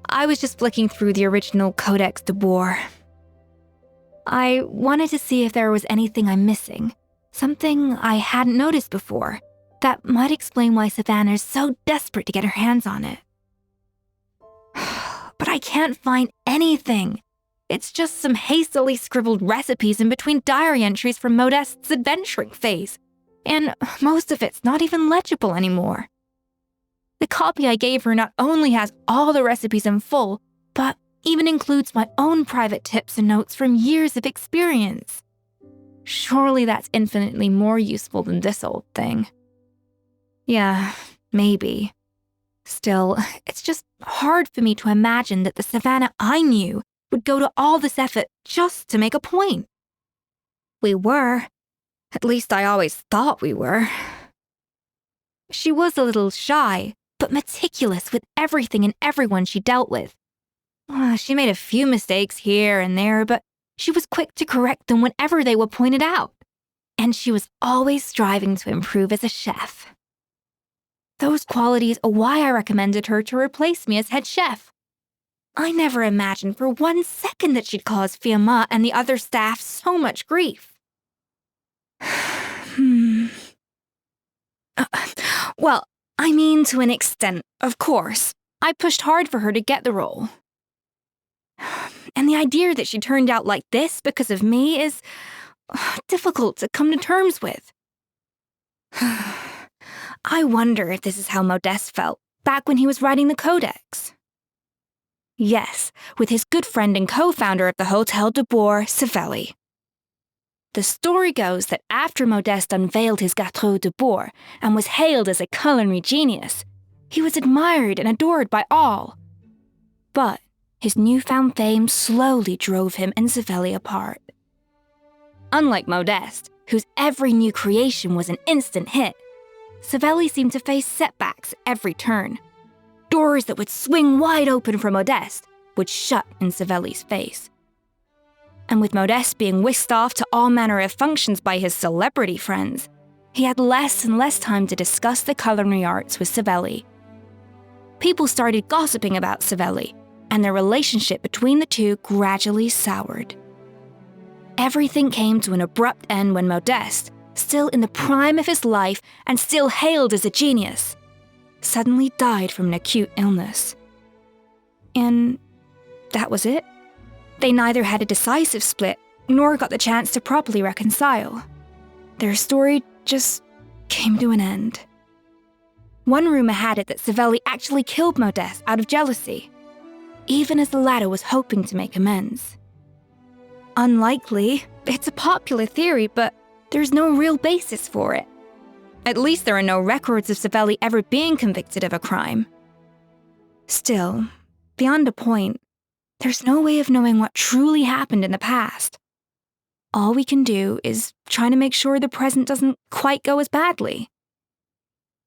I was just flicking through the original Codex de Boer. I wanted to see if there was anything I'm missing, something I hadn't noticed before, that might explain why Savannah's so desperate to get her hands on it. But I can't find anything. It's just some hastily scribbled recipes in between diary entries from Modeste's adventuring phase, and most of it's not even legible anymore. The copy I gave her not only has all the recipes in full, but even includes my own private tips and notes from years of experience. Surely that's infinitely more useful than this old thing. Yeah, maybe. Still, it's just hard for me to imagine that the Savannah I knew would go to all this effort just to make a point. We were. At least I always thought we were. She was a little shy, but meticulous with everything and everyone she dealt with. She made a few mistakes here and there, but she was quick to correct them whenever they were pointed out. And she was always striving to improve as a chef. Those qualities are why I recommended her to replace me as head chef. I never imagined for 1 second that she'd cause Fiamma and the other staff so much grief. Well, I mean to an extent, of course. I pushed hard for her to get the role. And the idea that she turned out like this because of me is difficult to come to terms with. I wonder if this is how Modeste felt back when he was writing the Codex. Yes, with his good friend and co-founder of the Hotel de Boer, Savelli. The story goes that after Modeste unveiled his Gâteau de Boer and was hailed as a culinary genius, he was admired and adored by all. But his newfound fame slowly drove him and Savelli apart. Unlike Modeste, whose every new creation was an instant hit, Savelli seemed to face setbacks at every turn. Doors that would swing wide open for Modeste would shut in Savelli's face. And with Modeste being whisked off to all manner of functions by his celebrity friends, he had less and less time to discuss the culinary arts with Savelli. People started gossiping about Savelli, and their relationship between the two gradually soured. Everything came to an abrupt end when Modeste, still in the prime of his life and still hailed as a genius, suddenly died from an acute illness. And that was it. They neither had a decisive split, nor got the chance to properly reconcile. Their story just came to an end. One rumor had it that Savelli actually killed Modeste out of jealousy, even as the latter was hoping to make amends. Unlikely, it's a popular theory, but there's no real basis for it. At least there are no records of Savelli ever being convicted of a crime. Still, beyond a point, there's no way of knowing what truly happened in the past. All we can do is try to make sure the present doesn't quite go as badly.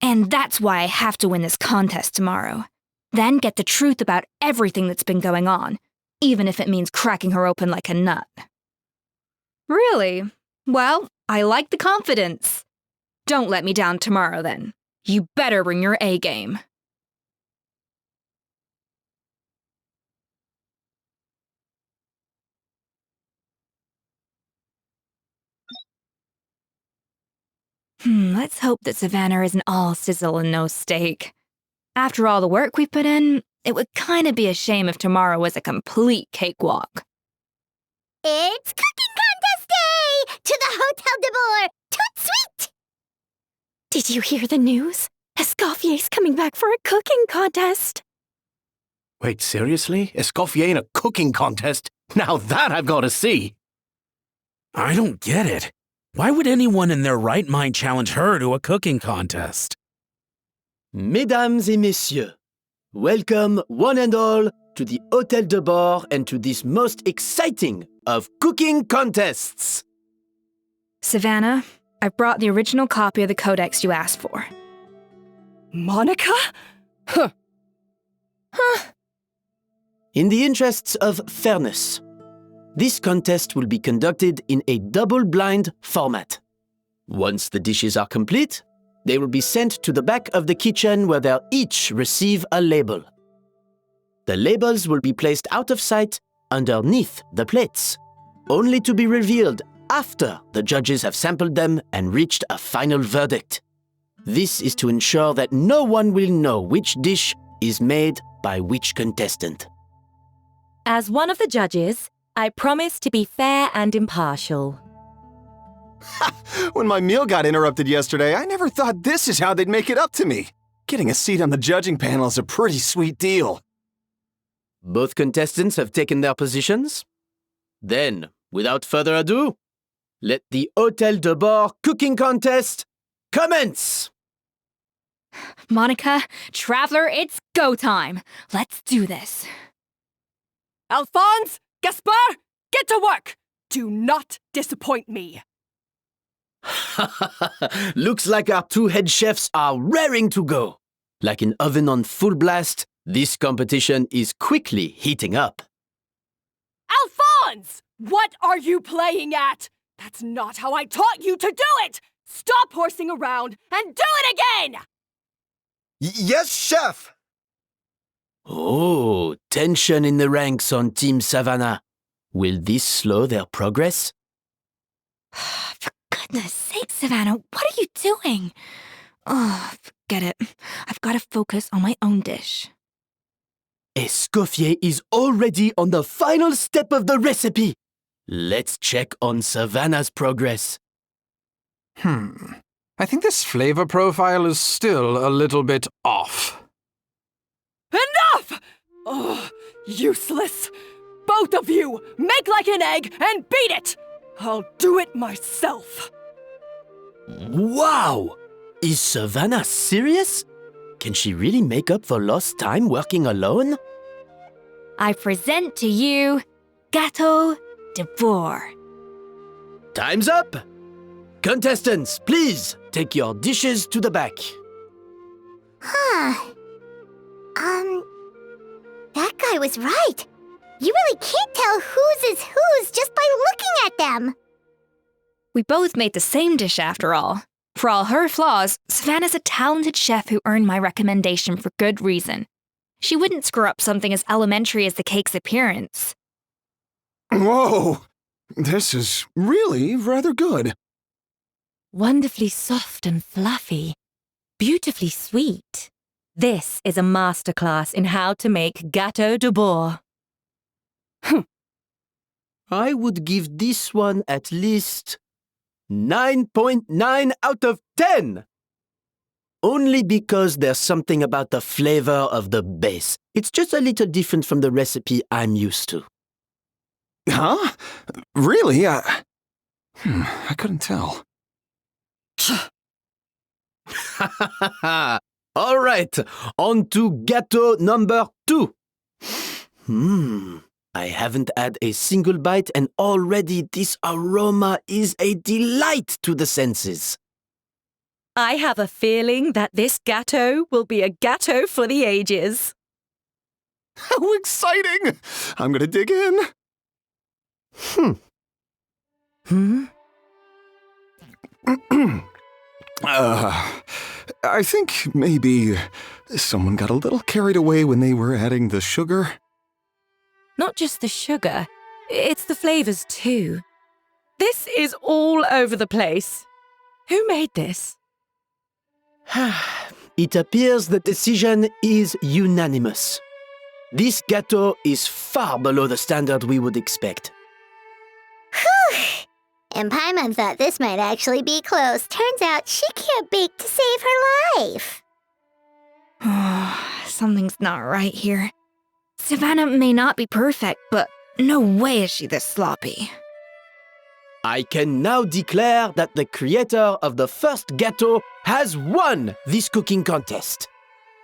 And that's why I have to win this contest tomorrow. Then get the truth about everything that's been going on, even if it means cracking her open like a nut. Really? Well, I like the confidence. Don't let me down tomorrow, then. You better bring your A game. Let's hope that Savannah isn't all sizzle and no steak. After all the work we've put in, it would kinda be a shame if tomorrow was a complete cakewalk. It's cooking contest day! To the Hotel de Boer! Toot sweet! Did you hear the news? Escoffier's coming back for a cooking contest. Wait, seriously? Escoffier in a cooking contest? Now that I've got to see! I don't get it. Why would anyone in their right mind challenge her to a cooking contest? Mesdames et messieurs, welcome one and all to the Hotel de Boer and to this most exciting of cooking contests. Savannah, I've brought the original copy of the codex you asked for. Monica? Huh. In the interests of fairness, this contest will be conducted in a double-blind format. Once the dishes are complete, they will be sent to the back of the kitchen where they'll each receive a label. The labels will be placed out of sight underneath the plates, only to be revealed after the judges have sampled them and reached a final verdict. This is to ensure that no one will know which dish is made by which contestant. As one of the judges, I promise to be fair and impartial. When my meal got interrupted yesterday, I never thought this is how they'd make it up to me. Getting a seat on the judging panel is a pretty sweet deal. Both contestants have taken their positions? Then, without further ado, let the Hotel de Boer cooking contest commence! Monica, Traveler, it's go time. Let's do this. Alphonse, Gaspar, get to work! Do not disappoint me. Looks like our two head chefs are raring to go. Like an oven on full blast, this competition is quickly heating up. Alphonse! What are you playing at? That's not how I taught you to do it! Stop horsing around and do it again! Yes, chef! Oh, tension in the ranks on Team Savannah. Will this slow their progress? For goodness sake, Savannah, what are you doing? Oh, forget it. I've got to focus on my own dish. Escoffier is already on the final step of the recipe. Let's check on Savannah's progress. I think this flavor profile is still a little bit off. Enough! Oh, useless! Both of you, make like an egg and beat it! I'll do it myself. Wow! Is Savannah serious? Can she really make up for lost time working alone? I present to you Gâteau de Boer. Time's up! Contestants, please take your dishes to the back. That guy was right. You really can't tell whose is whose just by looking at them. We both made the same dish after all. For all her flaws, Savannah's a talented chef who earned my recommendation for good reason. She wouldn't screw up something as elementary as the cake's appearance. Whoa! This is really rather good. Wonderfully soft and fluffy. Beautifully sweet. This is a masterclass in how to make Gâteau de Boer. I would give this one at least 9.9 out of 10. Only because there's something about the flavor of the base. It's just a little different from the recipe I'm used to. Huh? Really? I couldn't tell. All right, on to gâteau number 2. I haven't had a single bite and already this aroma is a delight to the senses. I have a feeling that this gâteau will be a gâteau for the ages. How exciting! I'm gonna dig in. I think maybe someone got a little carried away when they were adding the sugar. Not just the sugar, it's the flavors too. This is all over the place. Who made this? It appears the decision is unanimous. This gâteau is far below the standard we would expect. Whew! And Paimon thought this might actually be close. Turns out she can't bake to save her life. Something's not right here. Savannah may not be perfect, but no way is she this sloppy. I can now declare that the creator of the first gâteau has won this cooking contest.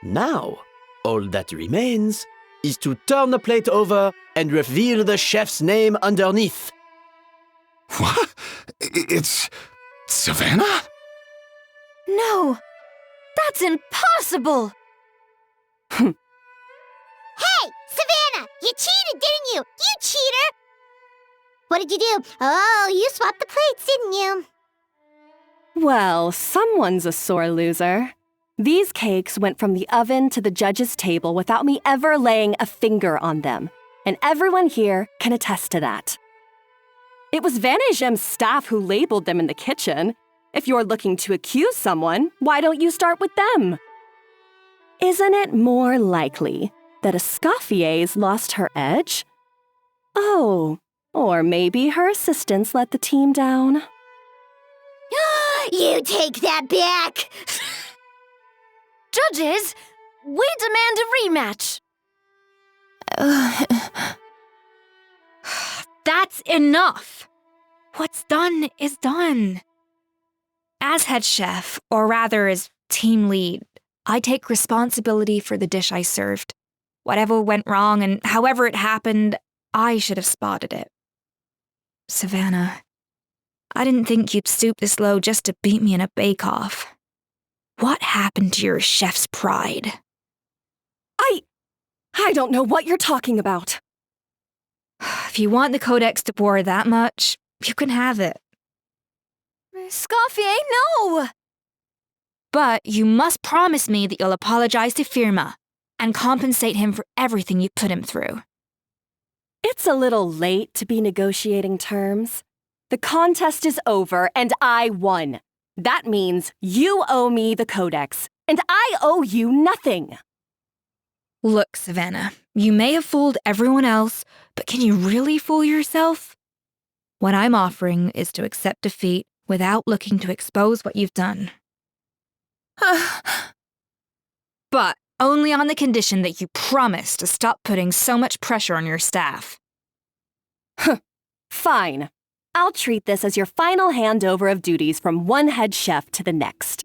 Now, all that remains is to turn the plate over and reveal the chef's name underneath. What? It's Savannah? No! That's impossible! Hey, Savannah! You cheated, didn't you? You cheater! What did you do? Oh, you swapped the plates, didn't you? Well, someone's a sore loser. These cakes went from the oven to the judge's table without me ever laying a finger on them, and everyone here can attest to that. It was Vanejem's staff who labeled them in the kitchen. If you're looking to accuse someone, why don't you start with them? Isn't it more likely that Escoffier's lost her edge? Oh, or maybe her assistants let the team down. You take that back! Judges, we demand a rematch. That's enough! What's done is done. As head chef, or rather as team lead, I take responsibility for the dish I served. Whatever went wrong and however it happened, I should have spotted it. Savannah, I didn't think you'd stoop this low just to beat me in a bake-off. What happened to your chef's pride? I don't know what you're talking about. If you want the Codex de Boer that much, you can have it. Escoffier, no! But you must promise me that you'll apologize to Firma and compensate him for everything you put him through. It's a little late to be negotiating terms. The contest is over and I won. That means you owe me the Codex, and I owe you nothing. Look, Savannah, you may have fooled everyone else, but can you really fool yourself? What I'm offering is to accept defeat without looking to expose what you've done. But only on the condition that you promise to stop putting so much pressure on your staff. Fine. I'll treat this as your final handover of duties from one head chef to the next.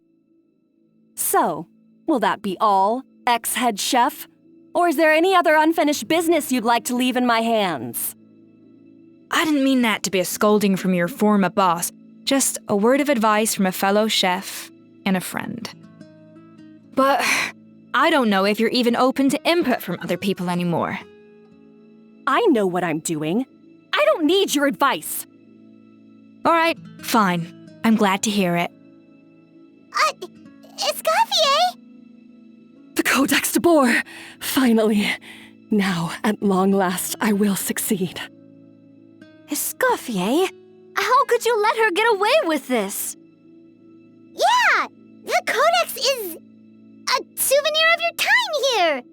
So, will that be all, ex-head chef? Or is there any other unfinished business you'd like to leave in my hands? I didn't mean that to be a scolding from your former boss, just a word of advice from a fellow chef and a friend. But I don't know if you're even open to input from other people anymore. I know what I'm doing. I don't need your advice. All right, fine. I'm glad to hear it. Escoffier? The Codex de Boer! Finally. Now, at long last, I will succeed. Escoffier? How could you let her get away with this? Yeah! The Codex is a souvenir of your time here!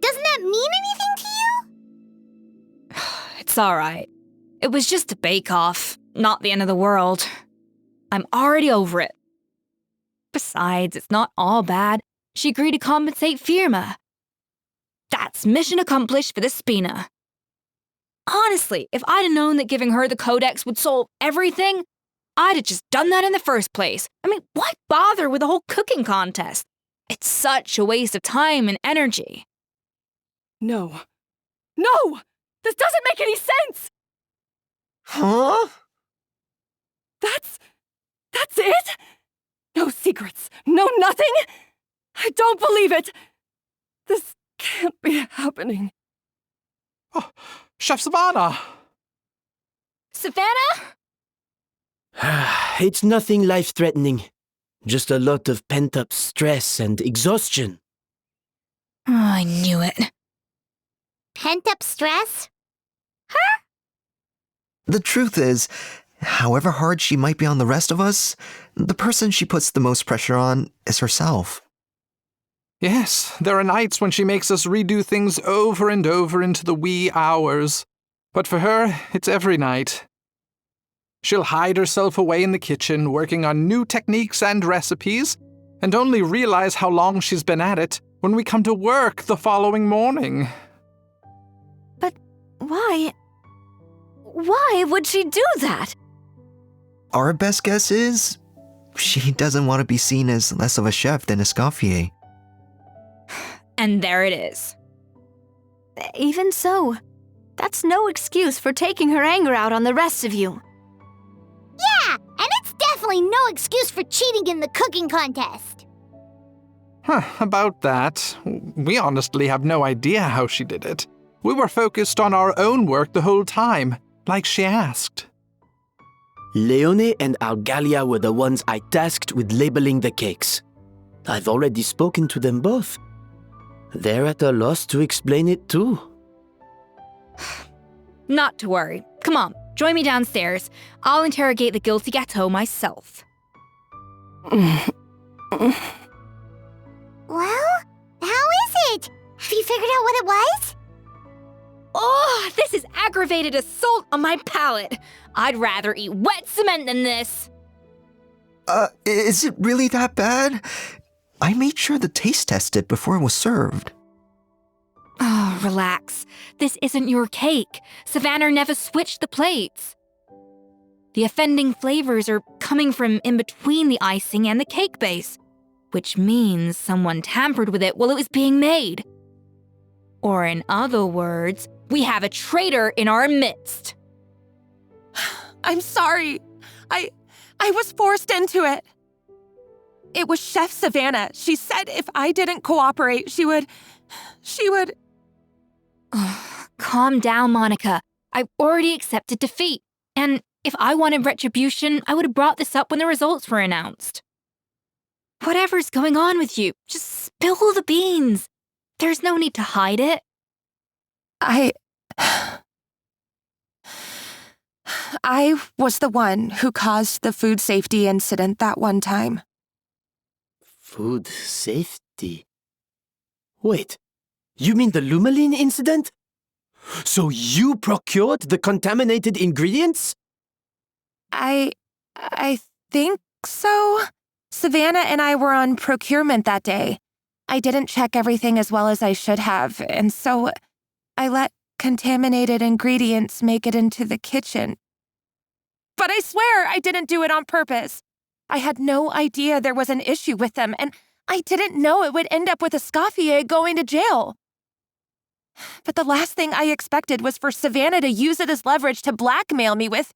Doesn't that mean anything to you? It's all right. It was just a bake-off, not the end of the world. I'm already over it. Besides, it's not all bad. She agreed to compensate Firma. That's mission accomplished for the Spina. Honestly, if I'd have known that giving her the Codex would solve everything, I'd have just done that in the first place. I mean, why bother with the whole cooking contest? It's such a waste of time and energy. No. No! This doesn't make any sense! Huh? That's it? No secrets, no nothing? I don't believe it! This can't be happening. Oh, Chef Savannah! Savannah? It's nothing life-threatening. Just a lot of pent-up stress and exhaustion. Oh, I knew it. Pent-up stress? The truth is, however hard she might be on the rest of us, the person she puts the most pressure on is herself. Yes, there are nights when she makes us redo things over and over into the wee hours. But for her, it's every night. She'll hide herself away in the kitchen, working on new techniques and recipes, and only realize how long she's been at it when we come to work the following morning. But why? Why would she do that? Our best guess is, she doesn't want to be seen as less of a chef than Escoffier. And there it is. Even so, that's no excuse for taking her anger out on the rest of you. Yeah, and it's definitely no excuse for cheating in the cooking contest. About that, we honestly have no idea how she did it. We were focused on our own work the whole time, like she asked. Leone and Algalia were the ones I tasked with labeling the cakes. I've already spoken to them both. They're at a loss to explain it too. Not to worry. Come on, join me downstairs. I'll interrogate the guilty gâteau myself. Well, how is it? Have you figured out what it was? Oh, this is aggravated assault on my palate. I'd rather eat wet cement than this. Is it really that bad? I made sure to taste test it before it was served. Oh, relax. This isn't your cake. Savannah never switched the plates. The offending flavors are coming from in between the icing and the cake base, which means someone tampered with it while it was being made. Or in other words, we have a traitor in our midst. I'm sorry. I was forced into it. It was Chef Savannah. She said if I didn't cooperate, she would... Calm down, Monica. I've already accepted defeat. And if I wanted retribution, I would have brought this up when the results were announced. Whatever's going on with you, just spill the beans. There's no need to hide it. I was the one who caused the food safety incident that one time. Food safety? Wait, you mean the Lumaline incident? So you procured the contaminated ingredients? I think so. Savannah and I were on procurement that day. I didn't check everything as well as I should have, and so I let contaminated ingredients make it into the kitchen. But I swear I didn't do it on purpose. I had no idea there was an issue with them, and I didn't know it would end up with Escoffier going to jail. But the last thing I expected was for Savannah to use it as leverage to blackmail me with...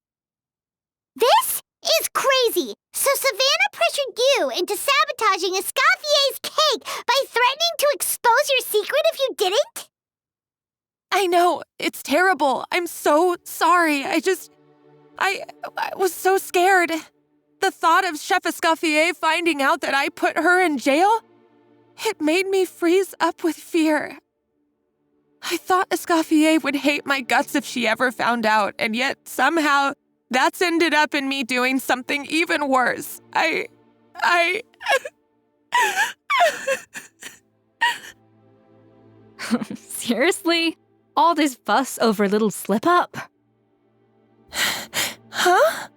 This is crazy! So Savannah pressured you into sabotaging Escoffier's cake by threatening to expose your secret if you didn't? I know, it's terrible. I'm so sorry. I was so scared. The thought of Chef Escoffier finding out that I put her in jail, it made me freeze up with fear. I thought Escoffier would hate my guts if she ever found out, and yet somehow that's ended up in me doing something even worse. Seriously? All this fuss over a little slip-up? Huh?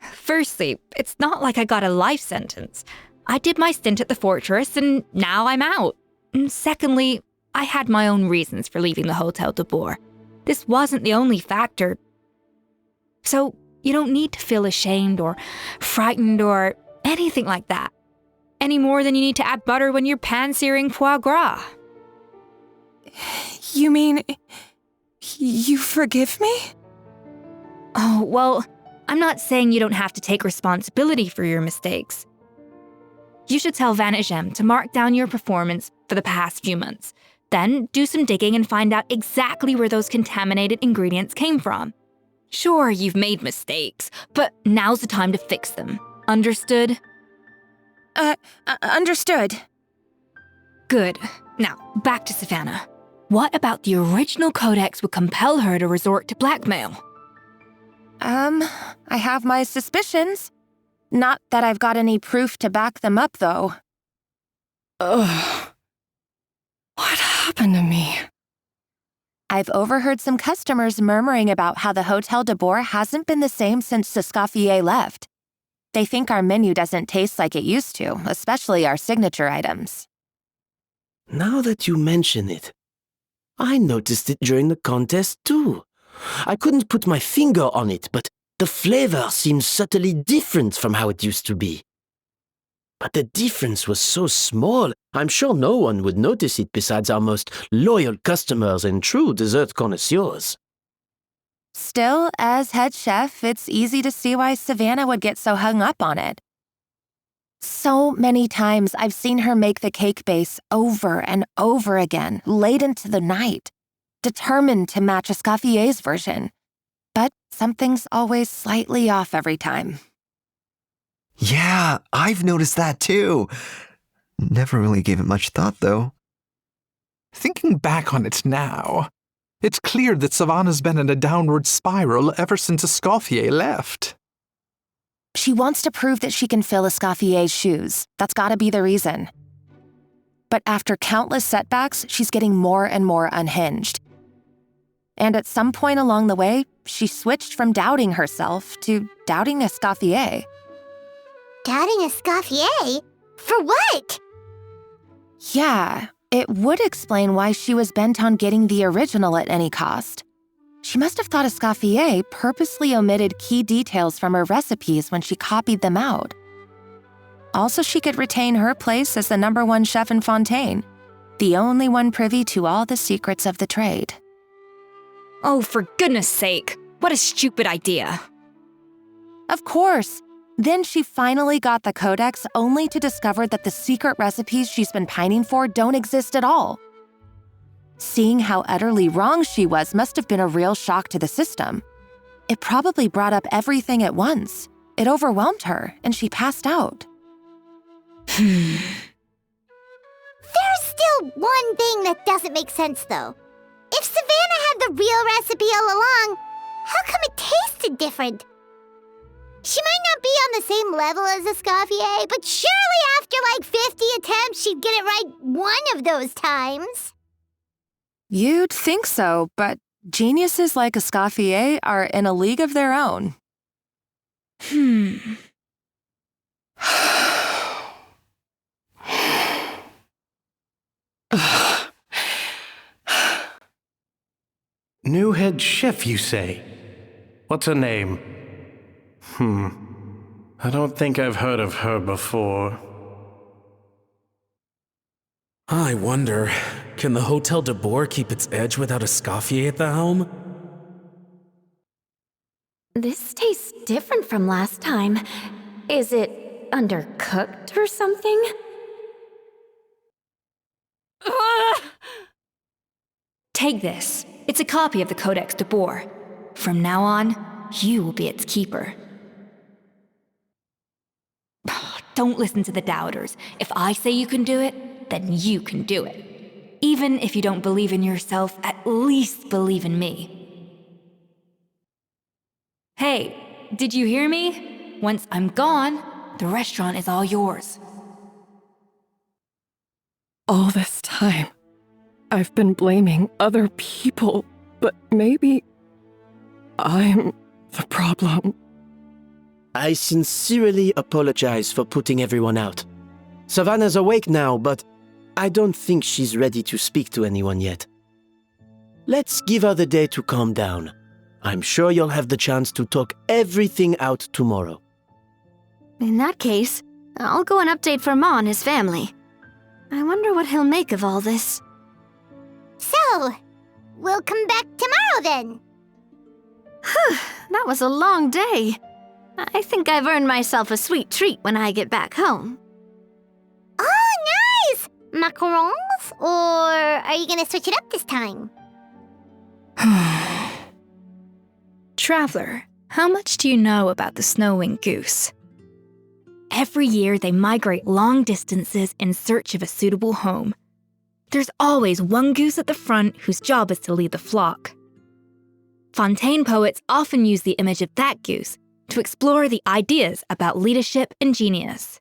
Firstly, it's not like I got a life sentence. I did my stint at the fortress and now I'm out. And secondly, I had my own reasons for leaving the Hotel de Boer. This wasn't the only factor. So you don't need to feel ashamed or frightened or anything like that. Any more than you need to add butter when you're pan-searing foie gras. You mean... you forgive me? Oh, well, I'm not saying you don't have to take responsibility for your mistakes. You should tell Vanagem to mark down your performance for the past few months. Then do some digging and find out exactly where those contaminated ingredients came from. Sure, you've made mistakes, but now's the time to fix them. Understood? Understood. Good. Now, back to Savannah. What about the original codex would compel her to resort to blackmail? I have my suspicions. Not that I've got any proof to back them up, though. Ugh. What happened to me? I've overheard some customers murmuring about how the Hotel de Boer hasn't been the same since Escoffier left. They think our menu doesn't taste like it used to, especially our signature items. Now that you mention it, I noticed it during the contest too. I couldn't put my finger on it, but the flavor seems subtly different from how it used to be. But the difference was so small, I'm sure no one would notice it besides our most loyal customers and true dessert connoisseurs. Still, as head chef, it's easy to see why Savannah would get so hung up on it. So many times I've seen her make the cake base over and over again, late into the night, determined to match Escoffier's version. But something's always slightly off every time. Yeah, I've noticed that too. Never really gave it much thought, though. Thinking back on it now, it's clear that Savannah's been in a downward spiral ever since Escoffier left. She wants to prove that she can fill Escoffier's shoes. That's gotta be the reason. But after countless setbacks, she's getting more and more unhinged. And at some point along the way, she switched from doubting herself to doubting Escoffier. Doubting Escoffier? For what? Yeah, it would explain why she was bent on getting the original at any cost. She must have thought Escoffier purposely omitted key details from her recipes when she copied them out. Also, she could retain her place as the #1 chef in Fontaine, the only one privy to all the secrets of the trade. Oh, for goodness sake, what a stupid idea. Of course. Then she finally got the codex only to discover that the secret recipes she's been pining for don't exist at all. Seeing how utterly wrong she was must have been a real shock to the system. It probably brought up everything at once. It overwhelmed her, and she passed out. There's still one thing that doesn't make sense, though. If Savannah had the real recipe all along, how come it tasted different? She might not be on the same level as Escoffier, but surely after like 50 attempts, she'd get it right one of those times. You'd think so, but geniuses like Escoffier are in a league of their own. New head chef, you say? What's her name? I don't think I've heard of her before. I wonder, can the Hotel de Boer keep its edge without Escoffier at the helm? This tastes different from last time. Is it undercooked or something? Take this. It's a copy of the Codex de Boer. From now on, you will be its keeper. Don't listen to the doubters. If I say you can do it, then you can do it. Even if you don't believe in yourself, at least believe in me. Hey, did you hear me? Once I'm gone, the restaurant is all yours. All this time, I've been blaming other people, but maybe I'm the problem. I sincerely apologize for putting everyone out. Savannah's awake now, but I don't think she's ready to speak to anyone yet. Let's give her the day to calm down. I'm sure you'll have the chance to talk everything out tomorrow. In that case, I'll go and update Verma and his family. I wonder what he'll make of all this. So, we'll come back tomorrow then. That was a long day. I think I've earned myself a sweet treat when I get back home. Oh, nice! Macarons? Or are you gonna switch it up this time? Traveler, how much do you know about the snow-winged goose? Every year they migrate long distances in search of a suitable home. There's always one goose at the front whose job is to lead the flock. Fontaine poets often use the image of that goose to explore the ideas about leadership and genius.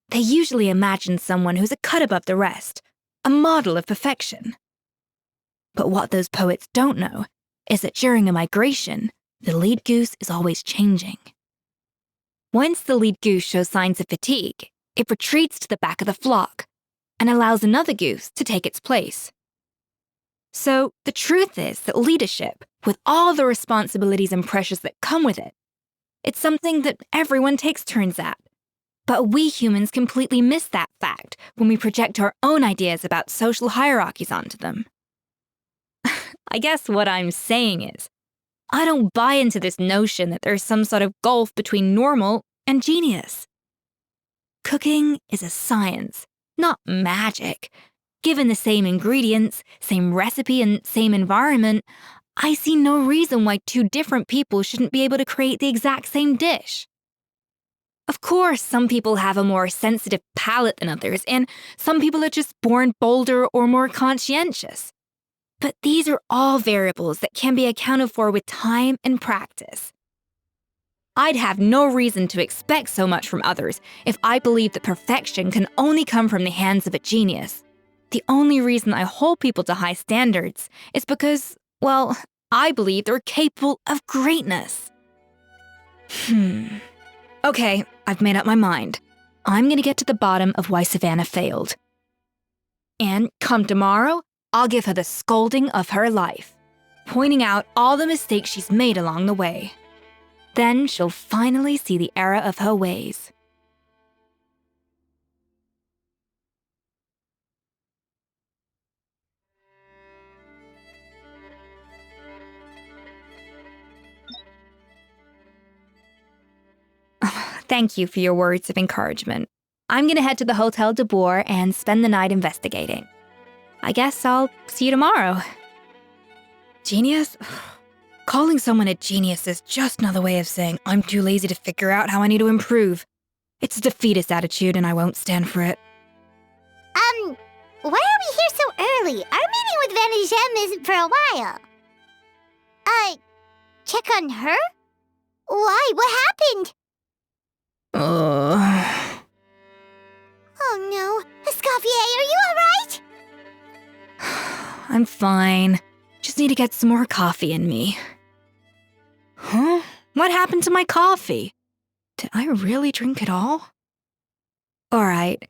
They usually imagine someone who's a cut above the rest, a model of perfection. But what those poets don't know is that during a migration, the lead goose is always changing. Once the lead goose shows signs of fatigue, it retreats to the back of the flock and allows another goose to take its place. So the truth is that leadership, with all the responsibilities and pressures that come with it, it's something that everyone takes turns at. But we humans completely miss that fact when we project our own ideas about social hierarchies onto them. I guess what I'm saying is, I don't buy into this notion that there's some sort of gulf between normal and genius. Cooking is a science, not magic. Given the same ingredients, same recipe, and same environment, I see no reason why two different people shouldn't be able to create the exact same dish. Of course, some people have a more sensitive palate than others, and some people are just born bolder or more conscientious. But these are all variables that can be accounted for with time and practice. I'd have no reason to expect so much from others if I believed that perfection can only come from the hands of a genius. The only reason I hold people to high standards is because, well, I believe they're capable of greatness. Okay, I've made up my mind. I'm gonna get to the bottom of why Savannah failed. And come tomorrow, I'll give her the scolding of her life, pointing out all the mistakes she's made along the way. Then she'll finally see the error of her ways. Thank you for your words of encouragement. I'm gonna head to the Hotel de Boer and spend the night investigating. I guess I'll see you tomorrow. Genius? Calling someone a genius is just another way of saying I'm too lazy to figure out how I need to improve. It's a defeatist attitude and I won't stand for it. Why are we here so early? Our meeting with Vanagem isn't for a while. Check on her? Why? What happened? Oh no. Escoffier, are you alright? I'm fine. Just need to get some more coffee in me. Huh? What happened to my coffee? Did I really drink it all? Alright.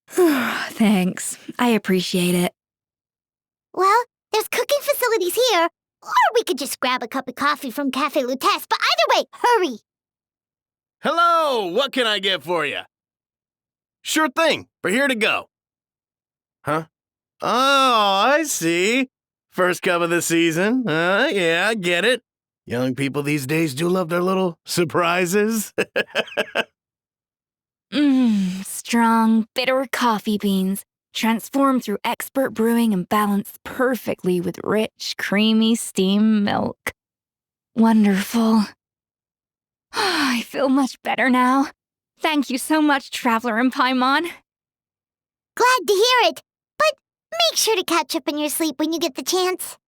Thanks. I appreciate it. Well, there's cooking facilities here. Or we could just grab a cup of coffee from Cafe Lutece, but either way, hurry! Hello! What can I get for you? Sure thing. We're here to go. Huh? Oh, I see. First cup of the season. Yeah, I get it. Young people these days do love their little surprises. Strong, bitter coffee beans, transformed through expert brewing and balanced perfectly with rich, creamy steam milk. Wonderful. I feel much better now. Thank you so much, Traveler and Paimon. Glad to hear it, but make sure to catch up on your sleep when you get the chance.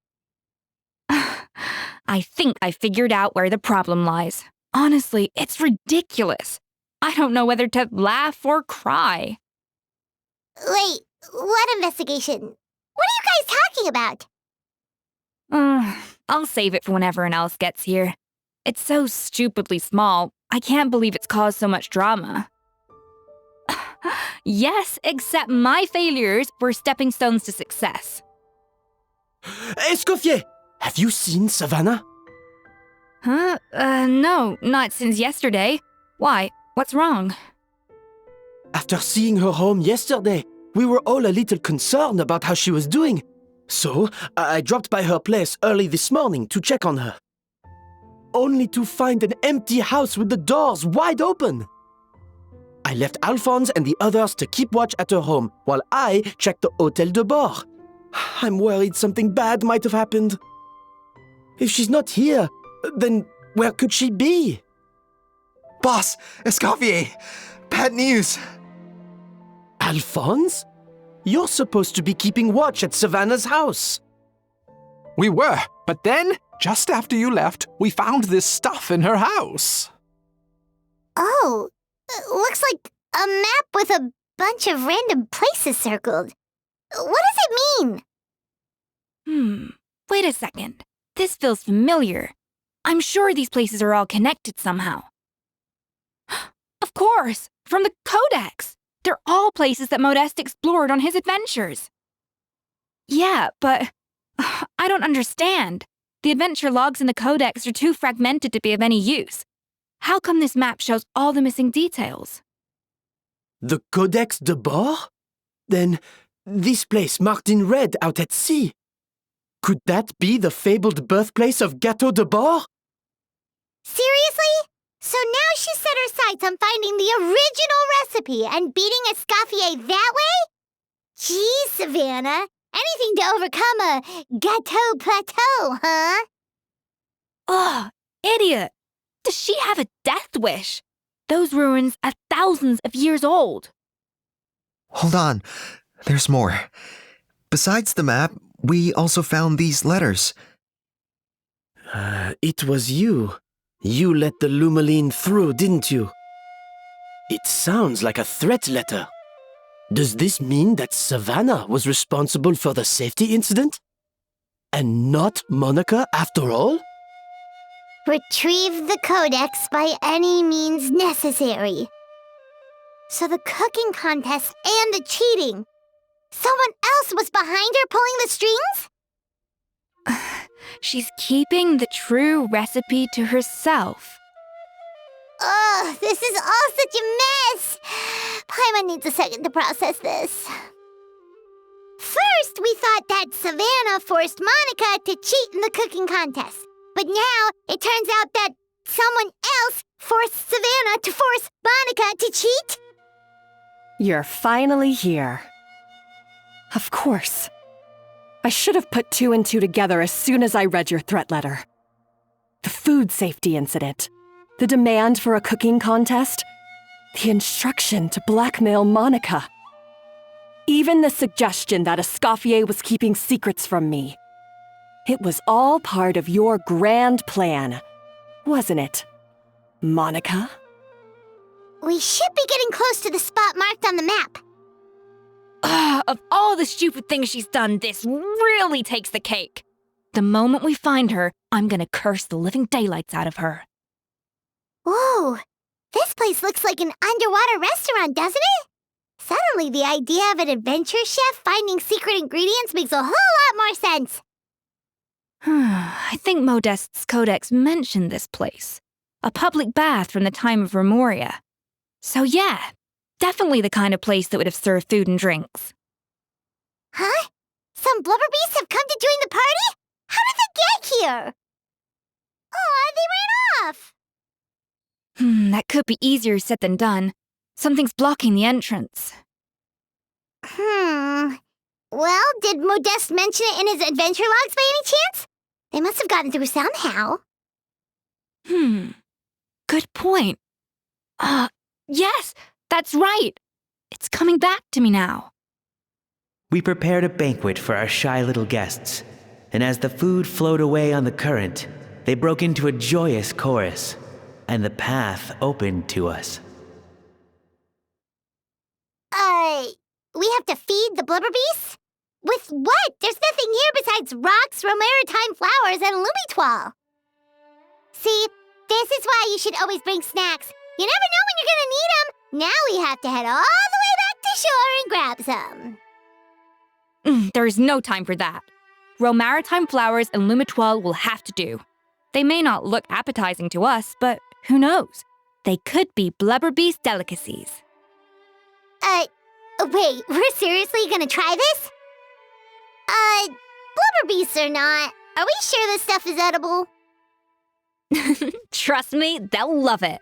I think I figured out where the problem lies. Honestly, it's ridiculous. I don't know whether to laugh or cry. Wait, what investigation? What are you guys talking about? I'll save it for when everyone else gets here. It's so stupidly small, I can't believe it's caused so much drama. Yes, except my failures were stepping stones to success. Escoffier! Have you seen Savannah? Huh? No, not since yesterday. Why? What's wrong? After seeing her home yesterday, we were all a little concerned about how she was doing. So, I dropped by her place early this morning to check on her. Only to find an empty house with the doors wide open. I left Alphonse and the others to keep watch at her home while I checked the Hôtel de Bord. I'm worried something bad might have happened. If she's not here, then where could she be? Boss, Escoffier, bad news. Alphonse? You're supposed to be keeping watch at Savannah's house. We were, but then, just after you left, we found this stuff in her house. Oh, looks like a map with a bunch of random places circled. What does it mean? Wait a second. This feels familiar. I'm sure these places are all connected somehow. Of course, from the Codex. They're all places that Modeste explored on his adventures. Yeah, but I don't understand. The adventure logs in the Codex are too fragmented to be of any use. How come this map shows all the missing details? The Codex de Bord? Then, this place marked in red out at sea. Could that be the fabled birthplace of Gâteau de Bord? Seriously? So now she set her sights on finding the original recipe and beating Escoffier that way? Geez, Savannah. Anything to overcome a gâteau plateau, huh? Ugh, idiot. Does she have a death wish? Those ruins are thousands of years old. Hold on, there's more. Besides the map, we also found these letters. It was you. You let the Lumaline through, didn't you? It sounds like a threat letter. Does this mean that Savannah was responsible for the safety incident? And not Monica after all? Retrieve the Codex by any means necessary. So the cooking contest and the cheating. Someone else was behind her pulling the strings? She's keeping the true recipe to herself. Ugh, this is all such a mess. Paimon needs a second to process this. First, we thought that Savannah forced Monica to cheat in the cooking contest. But now, it turns out that someone else forced Savannah to force Monica to cheat? You're finally here. Of course. I should have put two and two together as soon as I read your threat letter. The food safety incident, the demand for a cooking contest, the instruction to blackmail Monica. Even the suggestion that Escoffier was keeping secrets from me. It was all part of your grand plan, wasn't it, Monica? We should be getting close to the spot marked on the map. Of all the stupid things she's done, this really takes the cake. The moment we find her, I'm gonna curse the living daylights out of her. Whoa, this place looks like an underwater restaurant, doesn't it? Suddenly, the idea of an adventure chef finding secret ingredients makes a whole lot more sense. I think Modeste's Codex mentioned this place. A public bath from the time of Remoria. So yeah, definitely the kind of place that would have served food and drinks. Huh? Some blubber beasts have come to join the party? How did they get here? Aw, they ran off! That could be easier said than done. Something's blocking the entrance. Well, did Modeste mention it in his adventure logs by any chance? They must have gotten through somehow. Good point. Yes, that's right. It's coming back to me now. We prepared a banquet for our shy little guests, and as the food flowed away on the current, they broke into a joyous chorus, and the path opened to us. We have to feed the blubber beasts? With what? There's nothing here besides rocks, romaritime flowers, and lumitoile. See, this is why you should always bring snacks. You never know when you're gonna need them. Now we have to head all the way back to shore and grab some. There's no time for that. Romaritime flowers and lumitoile will have to do. They may not look appetizing to us, but who knows? They could be blubber beast delicacies. Wait, we're seriously gonna try this? Blubber beasts or not, are we sure this stuff is edible? Trust me, they'll love it.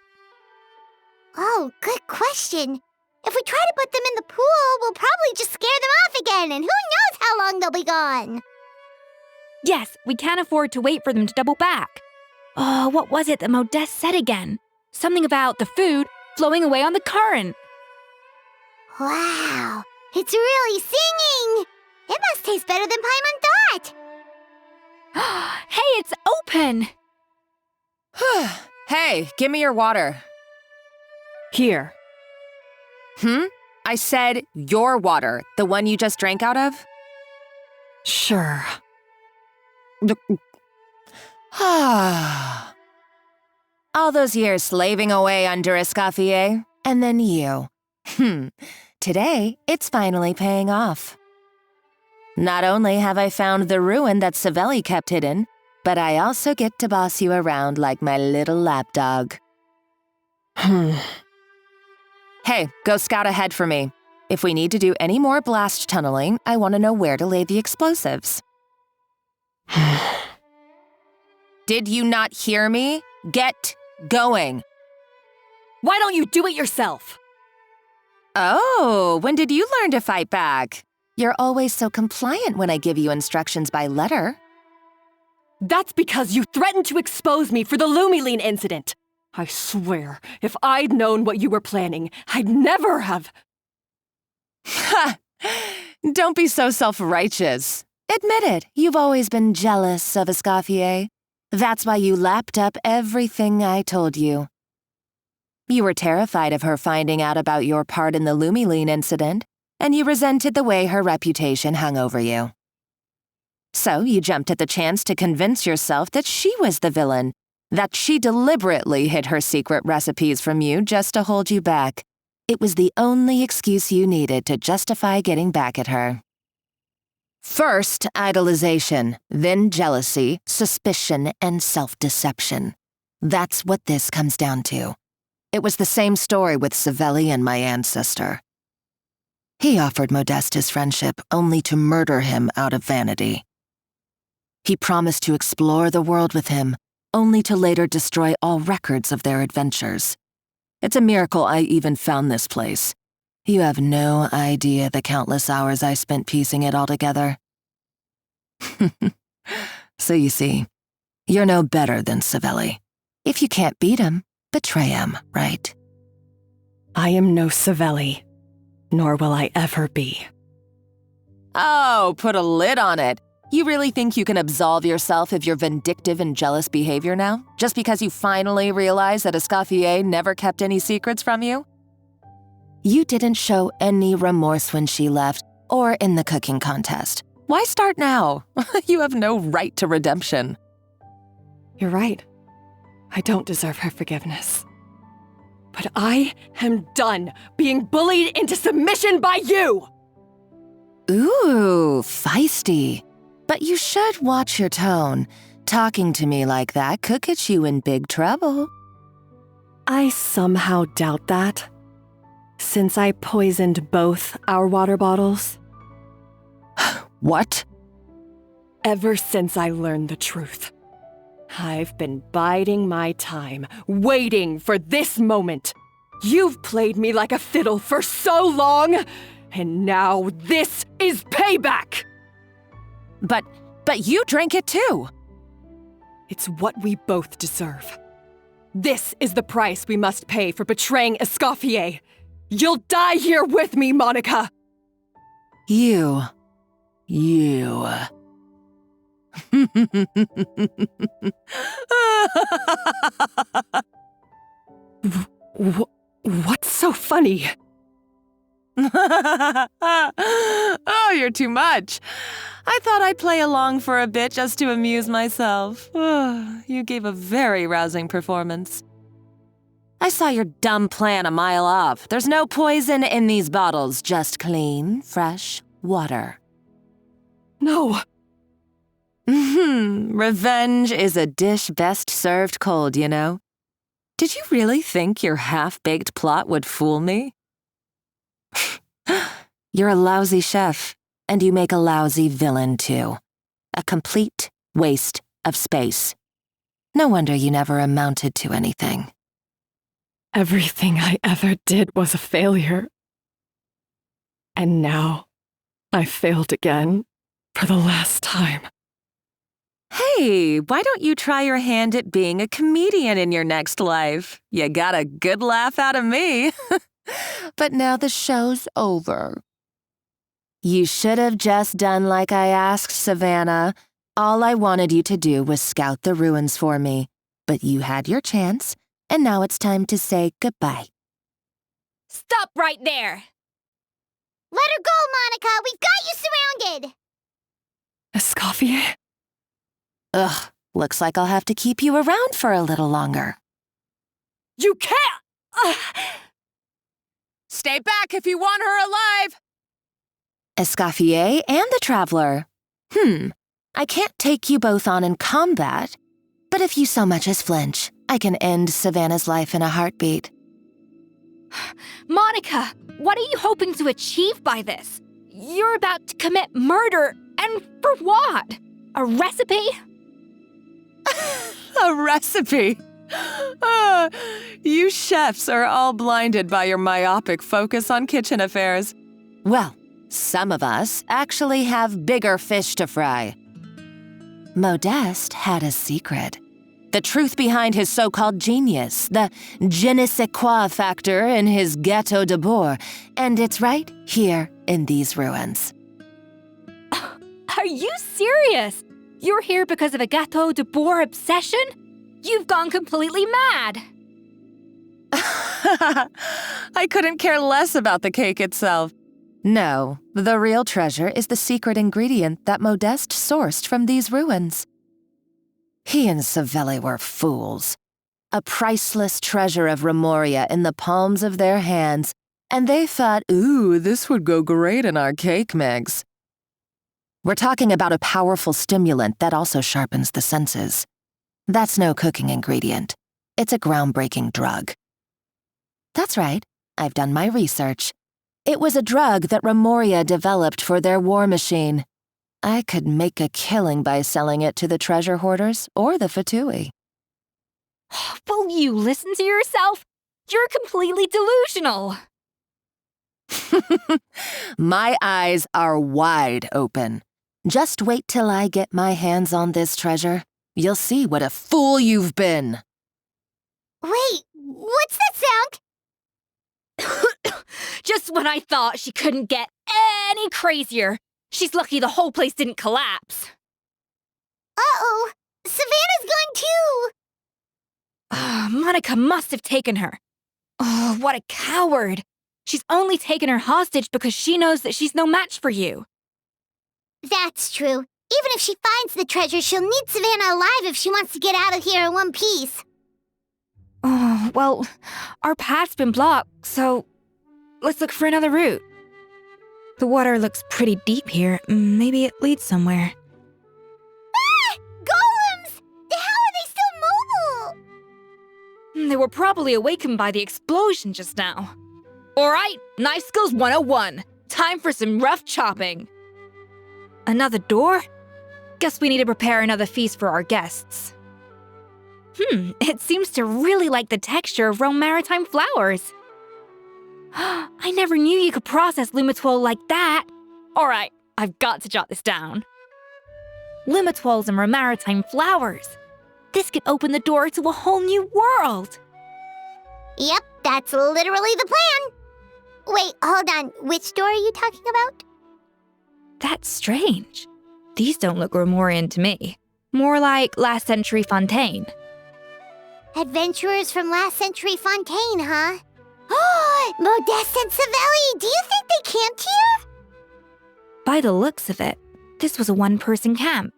Oh, good question. If we try to put them in the pool, we'll probably just scare them off again, and who knows how long they'll be gone. Yes, we can't afford to wait for them to double back. Oh, what was it that Modeste said again? Something about the food flowing away on the current. Wow, it's really singing! It must taste better than Paimon thought! Hey, it's open! Hey, give me your water. Here. I said your water, the one you just drank out of? Sure. All those years slaving away under Escoffier, and then you. Today, it's finally paying off. Not only have I found the ruin that Savelli kept hidden, but I also get to boss you around like my little lapdog. Hey, go scout ahead for me. If we need to do any more blast tunneling, I want to know where to lay the explosives. Did you not hear me? Get going. Why don't you do it yourself? Oh, when did you learn to fight back? You're always so compliant when I give you instructions by letter. That's because you threatened to expose me for the Lumiline incident. I swear, if I'd known what you were planning, I'd never have... Ha! Don't be so self-righteous. Admit it, you've always been jealous of Escoffier. That's why you lapped up everything I told you. You were terrified of her finding out about your part in the Lumiline incident, and you resented the way her reputation hung over you. So you jumped at the chance to convince yourself that she was the villain, that she deliberately hid her secret recipes from you just to hold you back. It was the only excuse you needed to justify getting back at her. First, idolization, then jealousy, suspicion, and self-deception. That's what this comes down to. It was the same story with Savelli and my ancestor. He offered Modeste his friendship only to murder him out of vanity. He promised to explore the world with him, only to later destroy all records of their adventures. It's a miracle I even found this place. You have no idea the countless hours I spent piecing it all together. So you see, you're no better than Savelli. If you can't beat him, betray him, right? I am no Savelli, nor will I ever be. Oh, put a lid on it. You really think you can absolve yourself of your vindictive and jealous behavior now, just because you finally realize that Escoffier never kept any secrets from you? You didn't show any remorse when she left, or in the cooking contest. Why start now? You have no right to redemption. You're right. I don't deserve her forgiveness. But I am done being bullied into submission by you! Ooh, feisty. But you should watch your tone. Talking to me like that could get you in big trouble. I somehow doubt that, since I poisoned both our water bottles. What? Ever since I learned the truth, I've been biding my time, waiting for this moment. You've played me like a fiddle for so long, and now this is payback! But you drank it too! It's what we both deserve. This is the price we must pay for betraying Escoffier. You'll die here with me, Monica! You. What's so funny? Oh, you're too much. I thought I'd play along for a bit just to amuse myself. You gave a very rousing performance. I saw your dumb plan a mile off. There's no poison in these bottles, just clean, fresh water. No. Revenge is a dish best served cold, you know. Did you really think your half-baked plot would fool me? You're a lousy chef, and you make a lousy villain, too. A complete waste of space. No wonder you never amounted to anything. Everything I ever did was a failure. And now, I failed again, for the last time. Hey, why don't you try your hand at being a comedian in your next life? You got a good laugh out of me. But now the show's over. You should have just done like I asked, Savannah. All I wanted you to do was scout the ruins for me. But you had your chance, and now it's time to say goodbye. Stop right there! Let her go, Monica! We've got you surrounded! Escoffier? Ugh, looks like I'll have to keep you around for a little longer. You can't! Stay back if you want her alive! Escoffier and the Traveler. I can't take you both on in combat, but if you so much as flinch, I can end Savannah's life in a heartbeat. Monica, what are you hoping to achieve by this? You're about to commit murder, and for what? A recipe? A recipe? You chefs are all blinded by your myopic focus on kitchen affairs. Well, some of us actually have bigger fish to fry. Modeste had a secret. The truth behind his so-called genius, the je ne sais quoi factor in his Gâteau de Bourg, and it's right here in these ruins. Are you serious? You're here because of a Gâteau de Bourg obsession? You've gone completely mad! I couldn't care less about the cake itself. No, the real treasure is the secret ingredient that Modeste sourced from these ruins. He and Savelli were fools. A priceless treasure of Remoria in the palms of their hands, and they thought, ooh, this would go great in our cake mix. We're talking about a powerful stimulant that also sharpens the senses. That's no cooking ingredient. It's a groundbreaking drug. That's right, I've done my research. It was a drug that Remoria developed for their war machine. I could make a killing by selling it to the treasure hoarders or the Fatui. Will you listen to yourself? You're completely delusional. My eyes are wide open. Just wait till I get my hands on this treasure. You'll see what a fool you've been. Wait, what's that sound? Just when I thought she couldn't get any crazier. She's lucky the whole place didn't collapse. Uh-oh, Savannah's gone too! Monica must have taken her. Oh, what a coward. She's only taken her hostage because she knows that she's no match for you. That's true. Even if she finds the treasure, she'll need Savannah alive if she wants to get out of here in one piece. Oh, well, our path's been blocked, so let's look for another route. The water looks pretty deep here. Maybe it leads somewhere. Ah! Golems! How are they still mobile? They were probably awakened by the explosion just now. Alright, Knife Skills 101. Time for some rough chopping. Another door? Guess we need to prepare another feast for our guests. It seems to really like the texture of Rome maritime flowers. I never knew you could process Lumitwol like that. Alright, I've got to jot this down. Lumitwols and maritime flowers. This could open the door to a whole new world. Yep, that's literally the plan. Wait, hold on. Which door are you talking about? That's strange. These don't look Romorian to me. More like last century Fontaine. Adventurers from last century Fontaine, huh? Oh, Modeste and Savelli, do you think they camped here? By the looks of it, this was a one-person camp.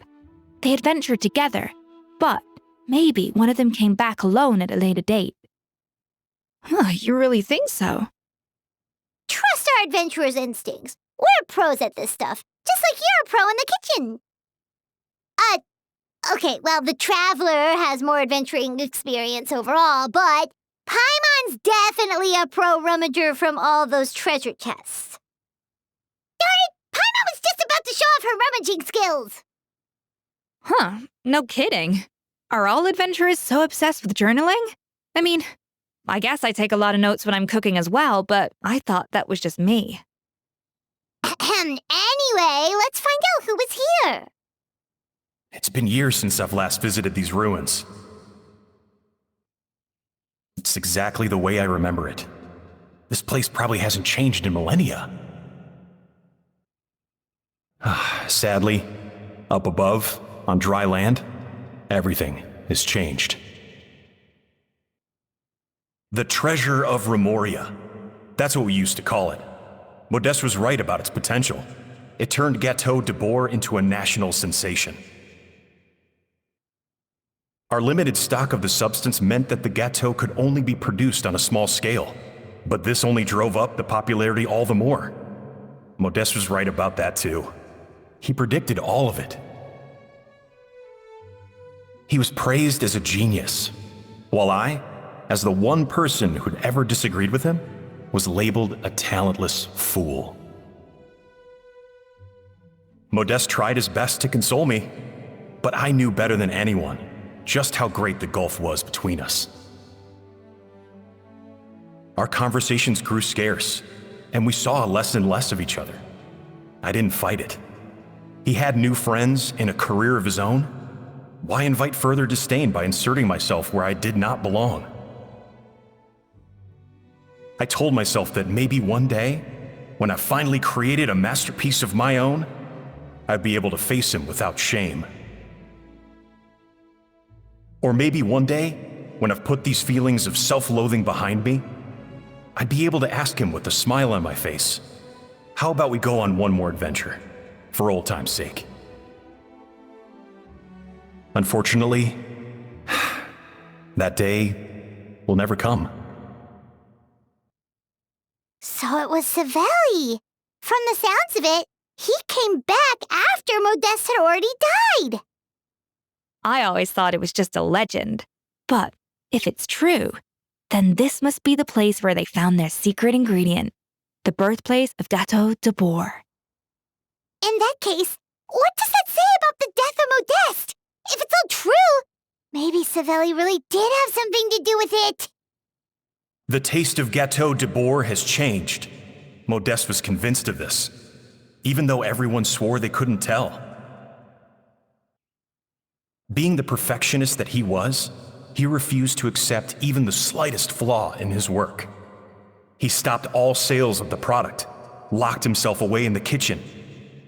They adventured together, but maybe one of them came back alone at a later date. You really think so? Trust our adventurers' instincts. We're pros at this stuff, just like you're a pro in the kitchen. Okay, well, the Traveler has more adventuring experience overall, but Paimon's definitely a pro rummager from all those treasure chests. Darn it! Paimon was just about to show off her rummaging skills! Huh, no kidding. Are all adventurers so obsessed with journaling? I mean, I guess I take a lot of notes when I'm cooking as well, but I thought that was just me. Anyway, let's find out who was here. It's been years since I've last visited these ruins. It's exactly the way I remember it. This place probably hasn't changed in millennia. Sadly, up above, on dry land, everything has changed. The treasure of Remoria. That's what we used to call it. Modeste was right about its potential. It turned Gâteau de Bourg into a national sensation. Our limited stock of the substance meant that the gâteau could only be produced on a small scale, but this only drove up the popularity all the more. Modeste was right about that too. He predicted all of it. He was praised as a genius, while I, as the one person who'd ever disagreed with him, was labeled a talentless fool. Modeste tried his best to console me, but I knew better than anyone just how great the gulf was between us. Our conversations grew scarce, and we saw less and less of each other. I didn't fight it. He had new friends and a career of his own. Why invite further disdain by inserting myself where I did not belong? I told myself that maybe one day, when I finally created a masterpiece of my own, I'd be able to face him without shame. Or maybe one day, when I've put these feelings of self-loathing behind me, I'd be able to ask him with a smile on my face, how about we go on one more adventure, for old time's sake? Unfortunately, that day will never come. So it was Savelli. From the sounds of it, he came back after Modeste had already died. I always thought it was just a legend. But if it's true, then this must be the place where they found their secret ingredient, the birthplace of Gâteau de Bourg. In that case, what does that say about the death of Modeste? If it's all true, maybe Savelli really did have something to do with it. The taste of Gâteau de Bourg has changed. Modeste was convinced of this, even though everyone swore they couldn't tell. Being the perfectionist that he was, he refused to accept even the slightest flaw in his work. He stopped all sales of the product, locked himself away in the kitchen,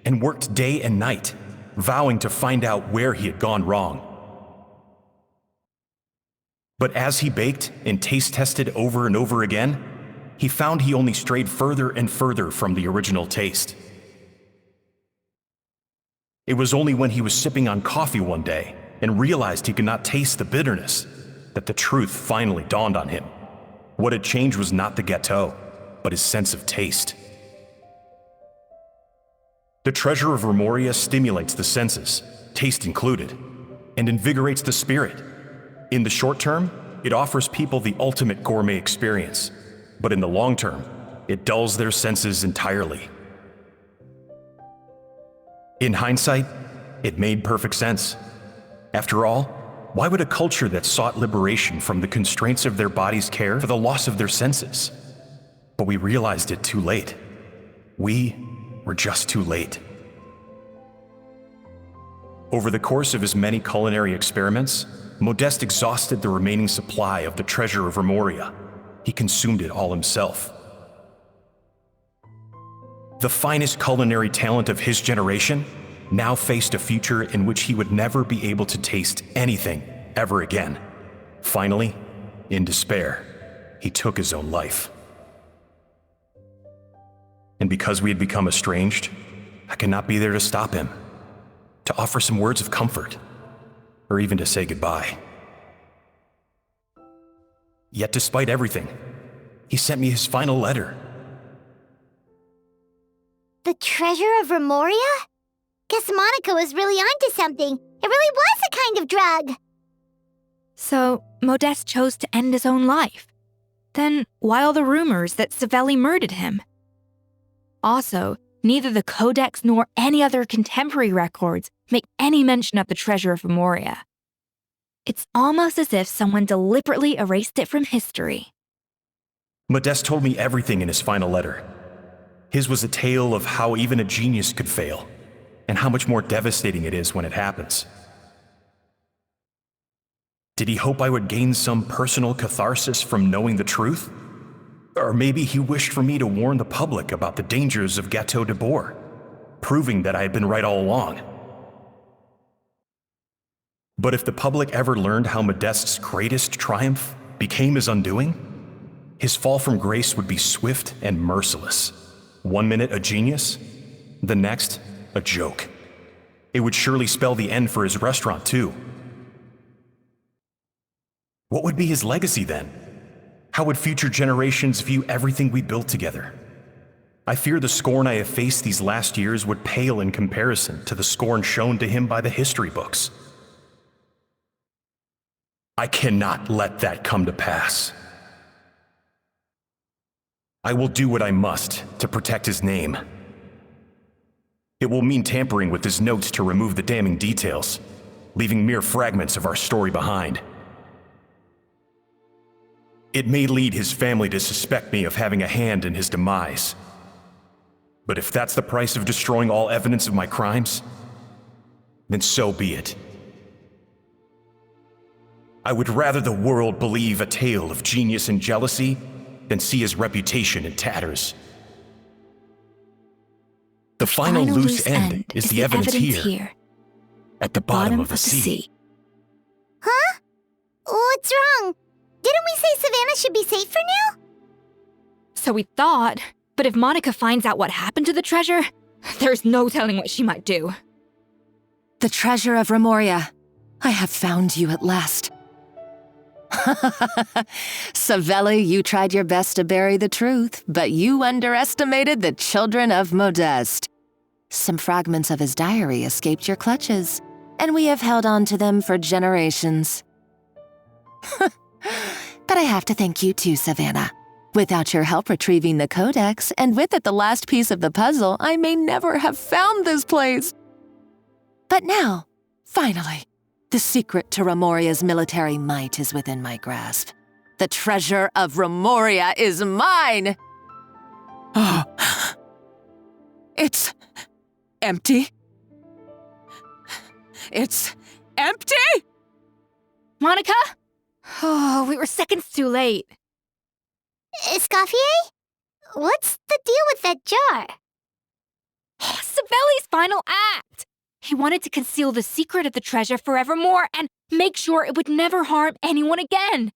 and worked day and night, vowing to find out where he had gone wrong. But as he baked and taste tested over and over again, he found he only strayed further and further from the original taste. It was only when he was sipping on coffee one day and realized he could not taste the bitterness that the truth finally dawned on him. What had changed was not the gâteau, but his sense of taste. The treasure of Remoria stimulates the senses, taste included, and invigorates the spirit. In the short term, it offers people the ultimate gourmet experience, but in the long term, it dulls their senses entirely. In hindsight, it made perfect sense. After all, why would a culture that sought liberation from the constraints of their bodies care for the loss of their senses? But we realized it too late. We were just too late. Over the course of his many culinary experiments, Modeste exhausted the remaining supply of the treasure of Remoria. He consumed it all himself. The finest culinary talent of his generation now faced a future in which he would never be able to taste anything ever again. Finally, in despair, he took his own life. And because we had become estranged, I could not be there to stop him, to offer some words of comfort, or even to say goodbye. Yet despite everything, he sent me his final letter. The treasure of Remoria? Guess Monica was really onto something. It really was a kind of drug. So, Modeste chose to end his own life. Then why all the rumors that Savelli murdered him? Also, neither the Codex nor any other contemporary records make any mention of the treasure of Remoria. It's almost as if someone deliberately erased it from history. Modeste told me everything in his final letter. His was a tale of how even a genius could fail, and how much more devastating it is when it happens. Did he hope I would gain some personal catharsis from knowing the truth? Or maybe he wished for me to warn the public about the dangers of Gateau de Bourg, proving that I had been right all along. But if the public ever learned how Modeste's greatest triumph became his undoing, his fall from grace would be swift and merciless. 1 minute a genius, the next a joke. It would surely spell the end for his restaurant too. What would be his legacy then? How would future generations view everything we built together? I fear the scorn I have faced these last years would pale in comparison to the scorn shown to him by the history books. I cannot let that come to pass. I will do what I must to protect his name. It will mean tampering with his notes to remove the damning details, leaving mere fragments of our story behind. It may lead his family to suspect me of having a hand in his demise. But if that's the price of destroying all evidence of my crimes, then so be it. I would rather the world believe a tale of genius and jealousy than see his reputation in tatters. The final loose end is the evidence here, at the bottom of the sea. Huh? What's wrong? Didn't we say Savannah should be safe for now? So we thought, but if Monica finds out what happened to the treasure, there's no telling what she might do. The treasure of Remoria. I have found you at last. Savelli, you tried your best to bury the truth, but you underestimated the children of Modeste. Some fragments of his diary escaped your clutches, and we have held on to them for generations. But I have to thank you too, Savannah. Without your help retrieving the Codex, and with it the last piece of the puzzle, I may never have found this place. But now, finally, the secret to Remoria's military might is within my grasp. The treasure of Remoria is mine! Oh. It's empty. It's empty? Monica? Oh, we were seconds too late. Escoffier? What's the deal with that jar? Savelli's final act! He wanted to conceal the secret of the treasure forevermore and make sure it would never harm anyone again.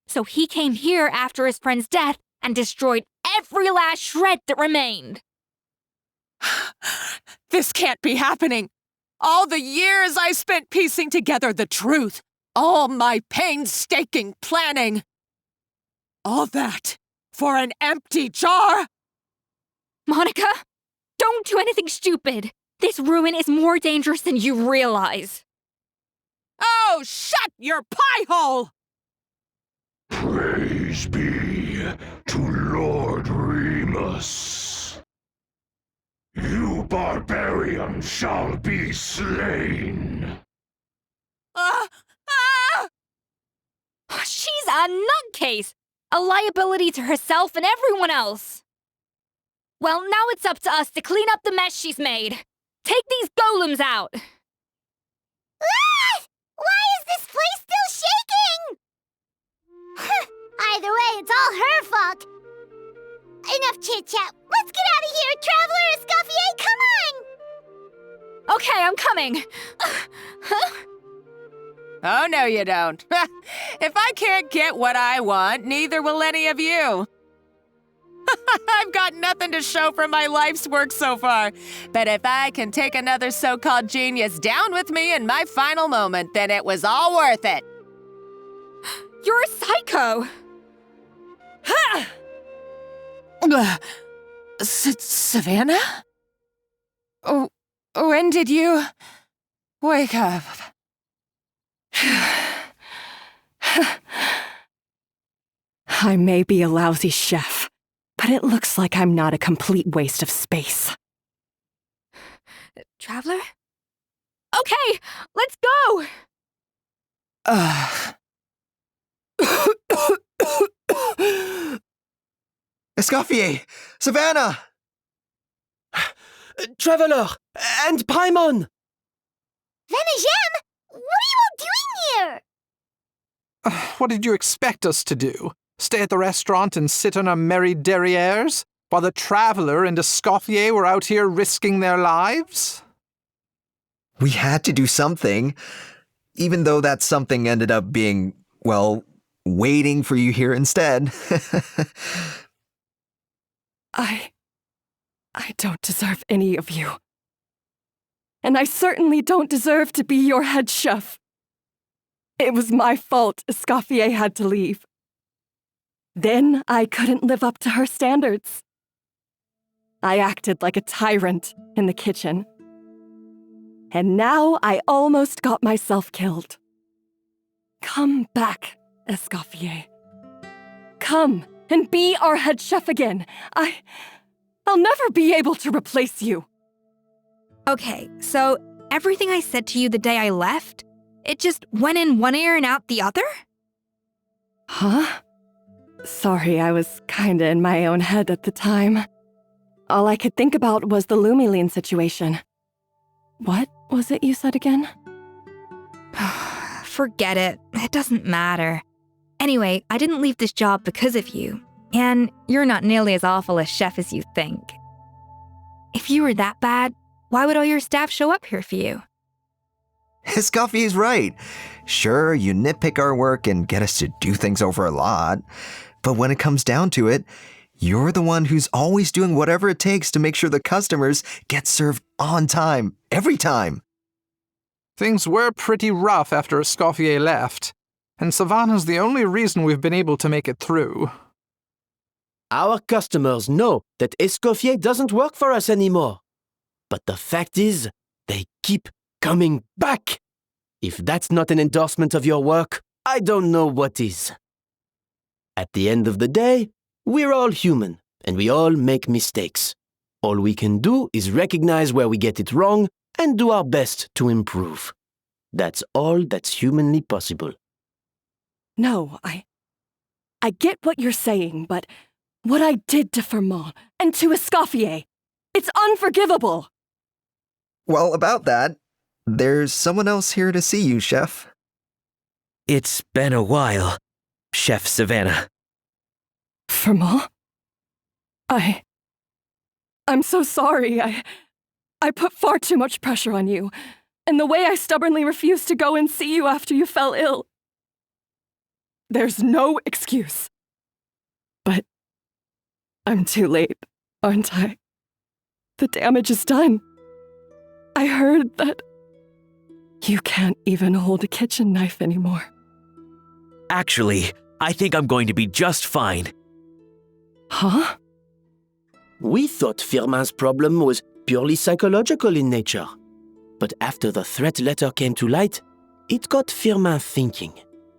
So he came here after his friend's death and destroyed every last shred that remained. This can't be happening. All the years I spent piecing together the truth. All my painstaking planning. All that for an empty jar? Monica, don't do anything stupid. This ruin is more dangerous than you realize. Oh, shut your pie hole! Praise be to Lord Remus. You barbarian shall be slain. She's a nutcase! A liability to herself and everyone else. Well, now it's up to us to clean up the mess she's made. Take these golems out! Ah! Why is this place still shaking? Either way, it's all her fault. Enough chit-chat. Let's get out of here, Traveler Escoffier, come on! Okay, I'm coming. Oh, no you don't. If I can't get what I want, neither will any of you. I've got nothing to show for my life's work so far. But if I can take another so-called genius down with me in my final moment, then it was all worth it. You're a psycho! Savannah? Oh, when did you wake up? I may be a lousy chef, but it looks like I'm not a complete waste of space. Traveler? Okay, let's go! Escoffier! Savannah! Traveler! And Paimon! Venejem! What are you all doing here? What did you expect us to do? Stay at the restaurant and sit on our merry derrieres? While the Traveler and Escoffier were out here risking their lives? We had to do something, even though that something ended up being, well, waiting for you here instead. I don't deserve any of you. And I certainly don't deserve to be your head chef. It was my fault Escoffier had to leave. Then I couldn't live up to her standards. I acted like a tyrant in the kitchen. And now I almost got myself killed. Come back, Escoffier. Come and be our head chef again. I'll never be able to replace you. Okay, so everything I said to you the day I left, it just went in one ear and out the other? Huh? Sorry, I was kinda in my own head at the time. All I could think about was the Lumiline situation. What was it you said again? Forget it. It doesn't matter. Anyway, I didn't leave this job because of you. And you're not nearly as awful a chef as you think. If you were that bad, why would all your staff show up here for you? Escoffier's right. Sure, you nitpick our work and get us to do things over a lot. But when it comes down to it, you're the one who's always doing whatever it takes to make sure the customers get served on time, every time. Things were pretty rough after Escoffier left, and Savannah's the only reason we've been able to make it through. Our customers know that Escoffier doesn't work for us anymore. But the fact is, they keep coming back. If that's not an endorsement of your work, I don't know what is. At the end of the day, we're all human, and we all make mistakes. All we can do is recognize where we get it wrong and do our best to improve. That's all that's humanly possible. No, I get what you're saying, but what I did to Firmin and to Escoffier, it's unforgivable. Well, about that, there's someone else here to see you, Chef. It's been a while, Chef Savannah. Firmin? I'm so sorry. I put far too much pressure on you, and the way I stubbornly refused to go and see you after you fell ill. There's no excuse. But I'm too late, aren't I? The damage is done. I heard that you can't even hold a kitchen knife anymore. Actually, I think I'm going to be just fine. Huh? We thought Firmin's problem was purely psychological in nature. But after the threat letter came to light, it got Firmin thinking.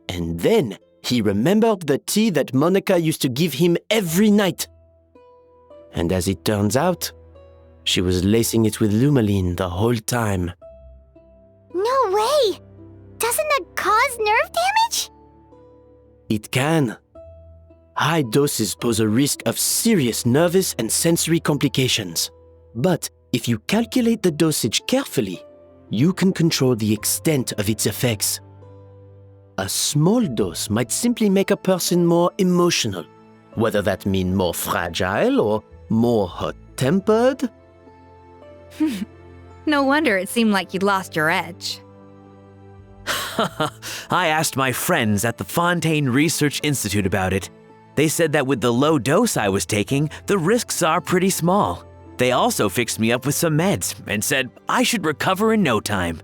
And then he remembered the tea that Monica used to give him every night. And as it turns out, she was lacing it with Lumiline the whole time. No way! Doesn't that cause nerve damage? It can. High doses pose a risk of serious nervous and sensory complications. But if you calculate the dosage carefully, you can control the extent of its effects. A small dose might simply make a person more emotional, whether that means more fragile or more hot-tempered. No wonder it seemed like you'd lost your edge. I asked my friends at the Fontaine Research Institute about it. They said that with the low dose I was taking, the risks are pretty small. They also fixed me up with some meds and said I should recover in no time.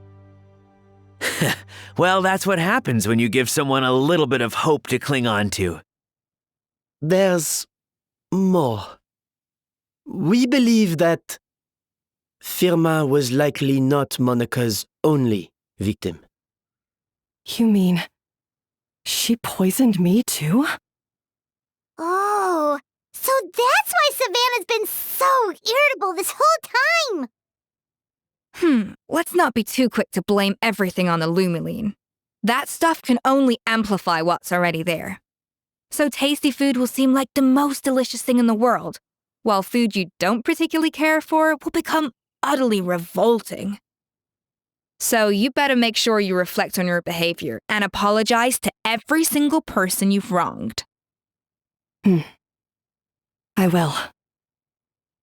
Well, that's what happens when you give someone a little bit of hope to cling on to. There's more. We believe that Firmin was likely not Monica's only victim. You mean she poisoned me too? Oh, so that's why Savannah's been so irritable this whole time! Let's not be too quick to blame everything on the Lumiline. That stuff can only amplify what's already there. So tasty food will seem like the most delicious thing in the world, while food you don't particularly care for will become utterly revolting. So you better make sure you reflect on your behavior and apologize to every single person you've wronged. I will.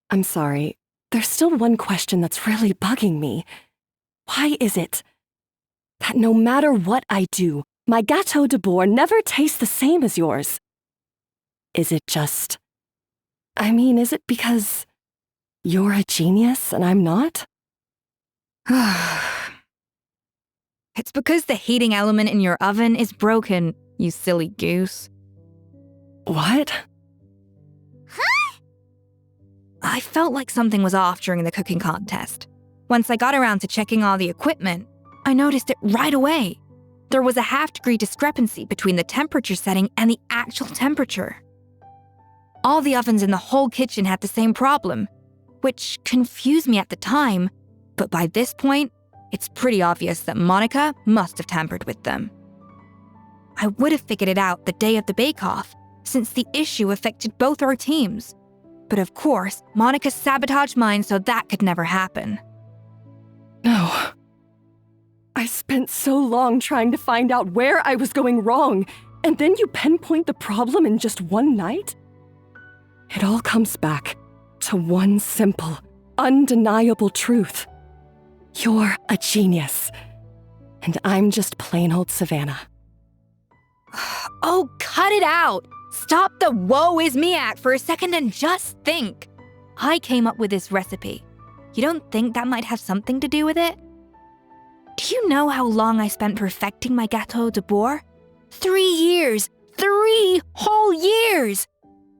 I'm sorry. There's still one question that's really bugging me. Why is it that no matter what I do, my Gâteau de Bourg never tastes the same as yours? Is it just... is it because you're a genius and I'm not? It's because the heating element in your oven is broken, you silly goose. What? I felt like something was off during the cooking contest. Once I got around to checking all the equipment, I noticed it right away. There was a half-degree discrepancy between the temperature setting and the actual temperature. All the ovens in the whole kitchen had the same problem, which confused me at the time, but by this point, it's pretty obvious that Monica must have tampered with them. I would have figured it out the day of the bake-off, since the issue affected both our teams. But of course, Monica sabotaged mine so that could never happen. No. I spent so long trying to find out where I was going wrong, and then you pinpoint the problem in just one night? It all comes back to one simple, undeniable truth. You're a genius, and I'm just plain old Savannah. Oh, cut it out! Stop the woe is me act for a second and just think. I came up with this recipe. You don't think that might have something to do with it? Do you know how long I spent perfecting my Gâteau de Bourg? 3 years! 3 whole years!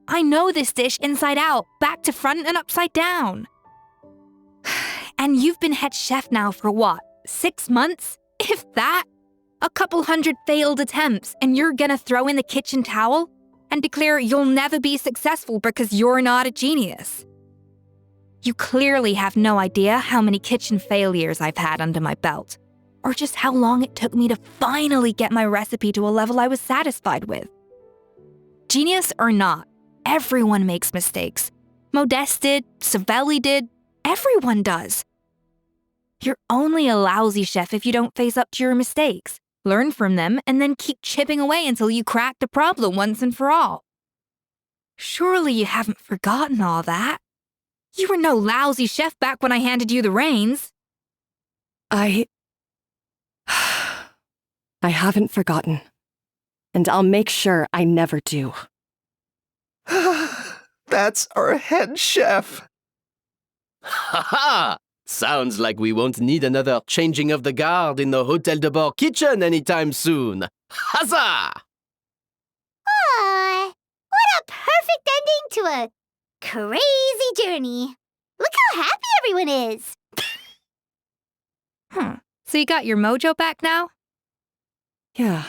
I know this dish inside out, back to front and upside down. And you've been head chef now for what, 6 months? If that? A couple hundred failed attempts, and you're gonna throw in the kitchen towel and declare you'll never be successful because you're not a genius. You clearly have no idea how many kitchen failures I've had under my belt, or just how long it took me to finally get my recipe to a level I was satisfied with. Genius or not, everyone makes mistakes. Modeste did, Savelli did, everyone does. You're only a lousy chef if you don't face up to your mistakes, learn from them, and then keep chipping away until you crack the problem once and for all. Surely you haven't forgotten all that. You were no lousy chef back when I handed you the reins. I haven't forgotten, and I'll make sure I never do. That's our head chef. Ha ha! Sounds like we won't need another changing of the guard in the Hôtel de Bord kitchen anytime soon. Huzzah! Aw, what a perfect ending to a crazy journey. Look how happy everyone is. So you got your mojo back now? Yeah.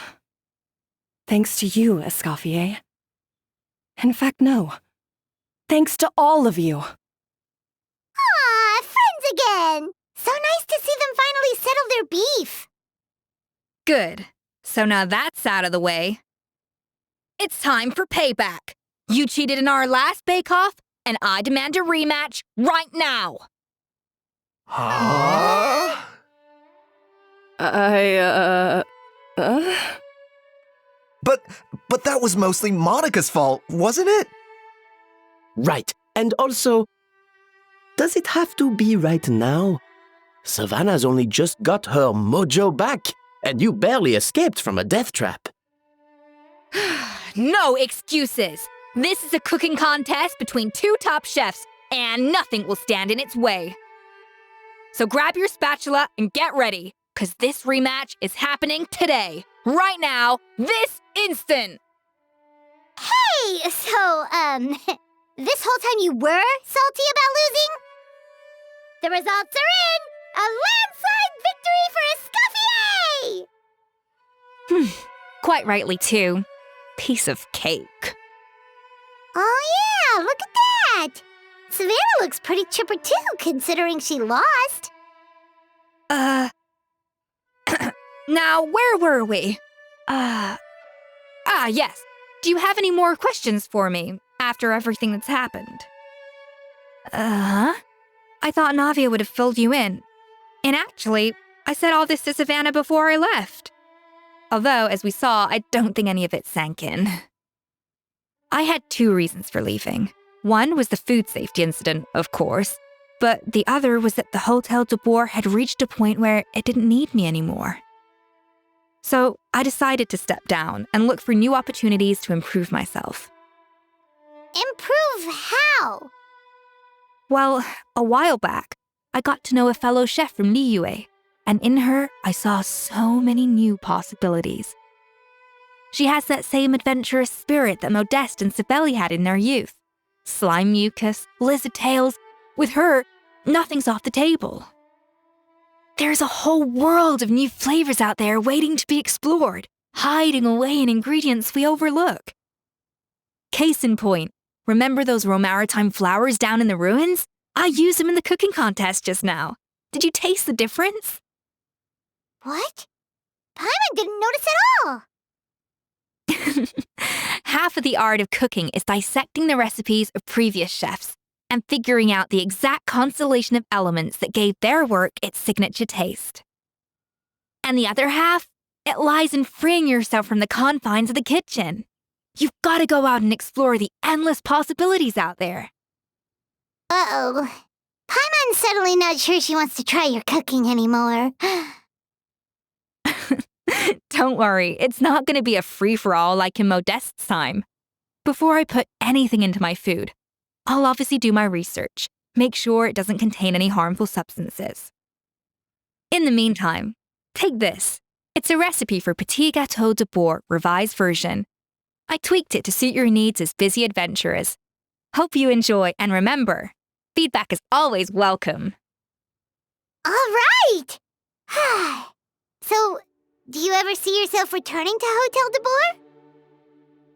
Thanks to you, Escoffier. In fact, no. Thanks to all of you. Aw, friends again. So nice to see them finally settle their beef. Good. So now that's out of the way. It's time for payback. You cheated in our last bake-off, and I demand a rematch right now. Huh? But that was mostly Monica's fault, wasn't it? Right. And also, does it have to be right now? Savannah's only just got her mojo back, and you barely escaped from a death trap. No excuses. This is a cooking contest between 2 top chefs, and nothing will stand in its way. So grab your spatula and get ready, because this rematch is happening today, right now, this instant. Hey, so, this whole time you were salty about losing? The results are in! A landslide victory for Escoffier! Quite rightly, too. Piece of cake. Savannah looks pretty chipper too, considering she lost. Now, where were we? Yes. Do you have any more questions for me after everything that's happened? I thought Navia would have filled you in. And actually, I said all this to Savannah before I left. Although, as we saw, I don't think any of it sank in. I had 2 reasons for leaving. One was the food safety incident, of course, but the other was that the Hotel de Boer had reached a point where it didn't need me anymore. So I decided to step down and look for new opportunities to improve myself. Improve how? Well, a while back, I got to know a fellow chef from Liyue, and in her, I saw so many new possibilities. She has that same adventurous spirit that Modeste and Sibeli had in their youth. Slime mucus, lizard tails. With her, nothing's off the table. There's a whole world of new flavors out there waiting to be explored, hiding away in ingredients we overlook. Case in point, remember those Romaritime flowers down in the ruins? I used them in the cooking contest just now. Did you taste the difference? What? Paimon didn't notice at all. Half of the art of cooking is dissecting the recipes of previous chefs and figuring out the exact constellation of elements that gave their work its signature taste. And the other half, it lies in freeing yourself from the confines of the kitchen. You've got to go out and explore the endless possibilities out there. Uh-oh. Paimon's suddenly not sure she wants to try your cooking anymore. Don't worry, it's not going to be a free-for-all like in Modeste's time. Before I put anything into my food, I'll obviously do my research, make sure it doesn't contain any harmful substances. In the meantime, take this. It's a recipe for Petit Gâteau de Boer revised version. I tweaked it to suit your needs as busy adventurers. Hope you enjoy, and remember, feedback is always welcome. All right! So, do you ever see yourself returning to Hotel de Boer?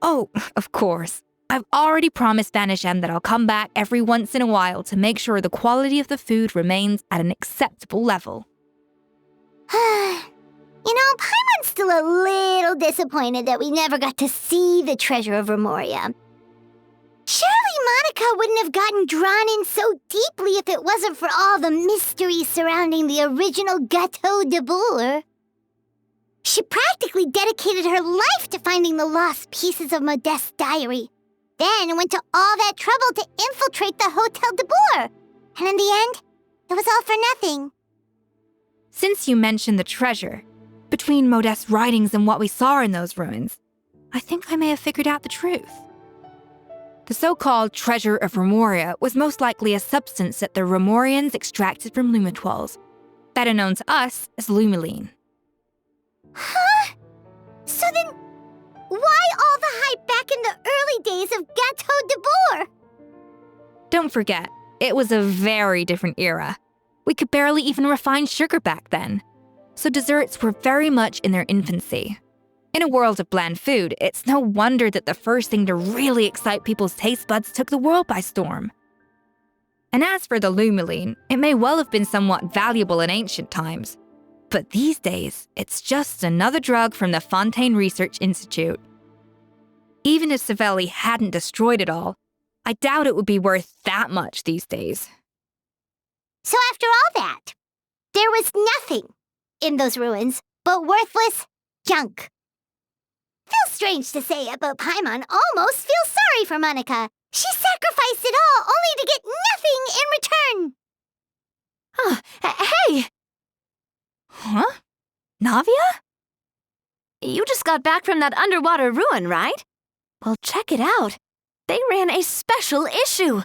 Oh, of course. I've already promised Vanishem that I'll come back every once in a while to make sure the quality of the food remains at an acceptable level. You know, Paimon's still a little disappointed that we never got to see the treasure of Remoria. Surely Monica wouldn't have gotten drawn in so deeply if it wasn't for all the mystery surrounding the original Gâteau de Boer. She practically dedicated her life to finding the lost pieces of Modeste's diary, then went to all that trouble to infiltrate the Hotel de Boer. And in the end, it was all for nothing. Since you mentioned the treasure, between Modeste's writings and what we saw in those ruins, I think I may have figured out the truth. The so-called treasure of Remoria was most likely a substance that the Remorians extracted from Lumitoiles, better known to us as Lumiline. Huh? So then, why all the hype back in the early days of Gâteau de Boer? Don't forget, it was a very different era. We could barely even refine sugar back then, so desserts were very much in their infancy. In a world of bland food, it's no wonder that the first thing to really excite people's taste buds took the world by storm. And as for the Lumiline, it may well have been somewhat valuable in ancient times, but these days, it's just another drug from the Fontaine Research Institute. Even if Savelli hadn't destroyed it all, I doubt it would be worth that much these days. So after all that, there was nothing in those ruins but worthless junk. Feels strange to say it, but Paimon almost feels sorry for Monica. She sacrificed it all only to get nothing in return. Hey! Huh? Navia? You just got back from that underwater ruin, right? Well, check it out. They ran a special issue.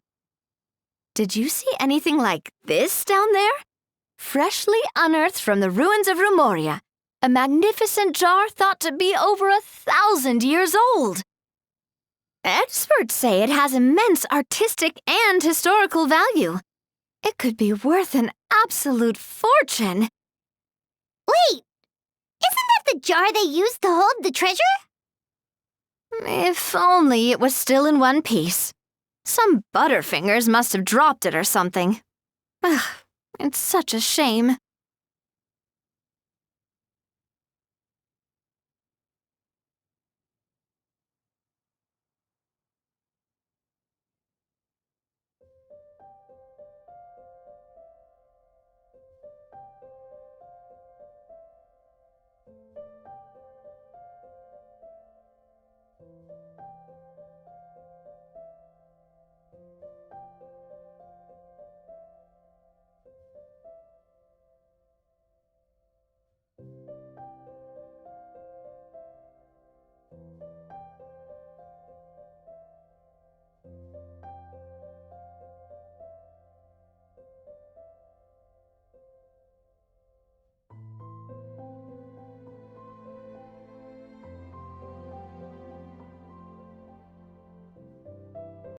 Did you see anything like this down there? Freshly unearthed from the ruins of Remoria, a magnificent jar thought to be over 1,000 years old. Experts say it has immense artistic and historical value. It could be worth an absolute fortune. Wait, isn't that the jar they used to hold the treasure? If only it was still in one piece. Some butterfingers must have dropped it or something. Ugh, it's such a shame.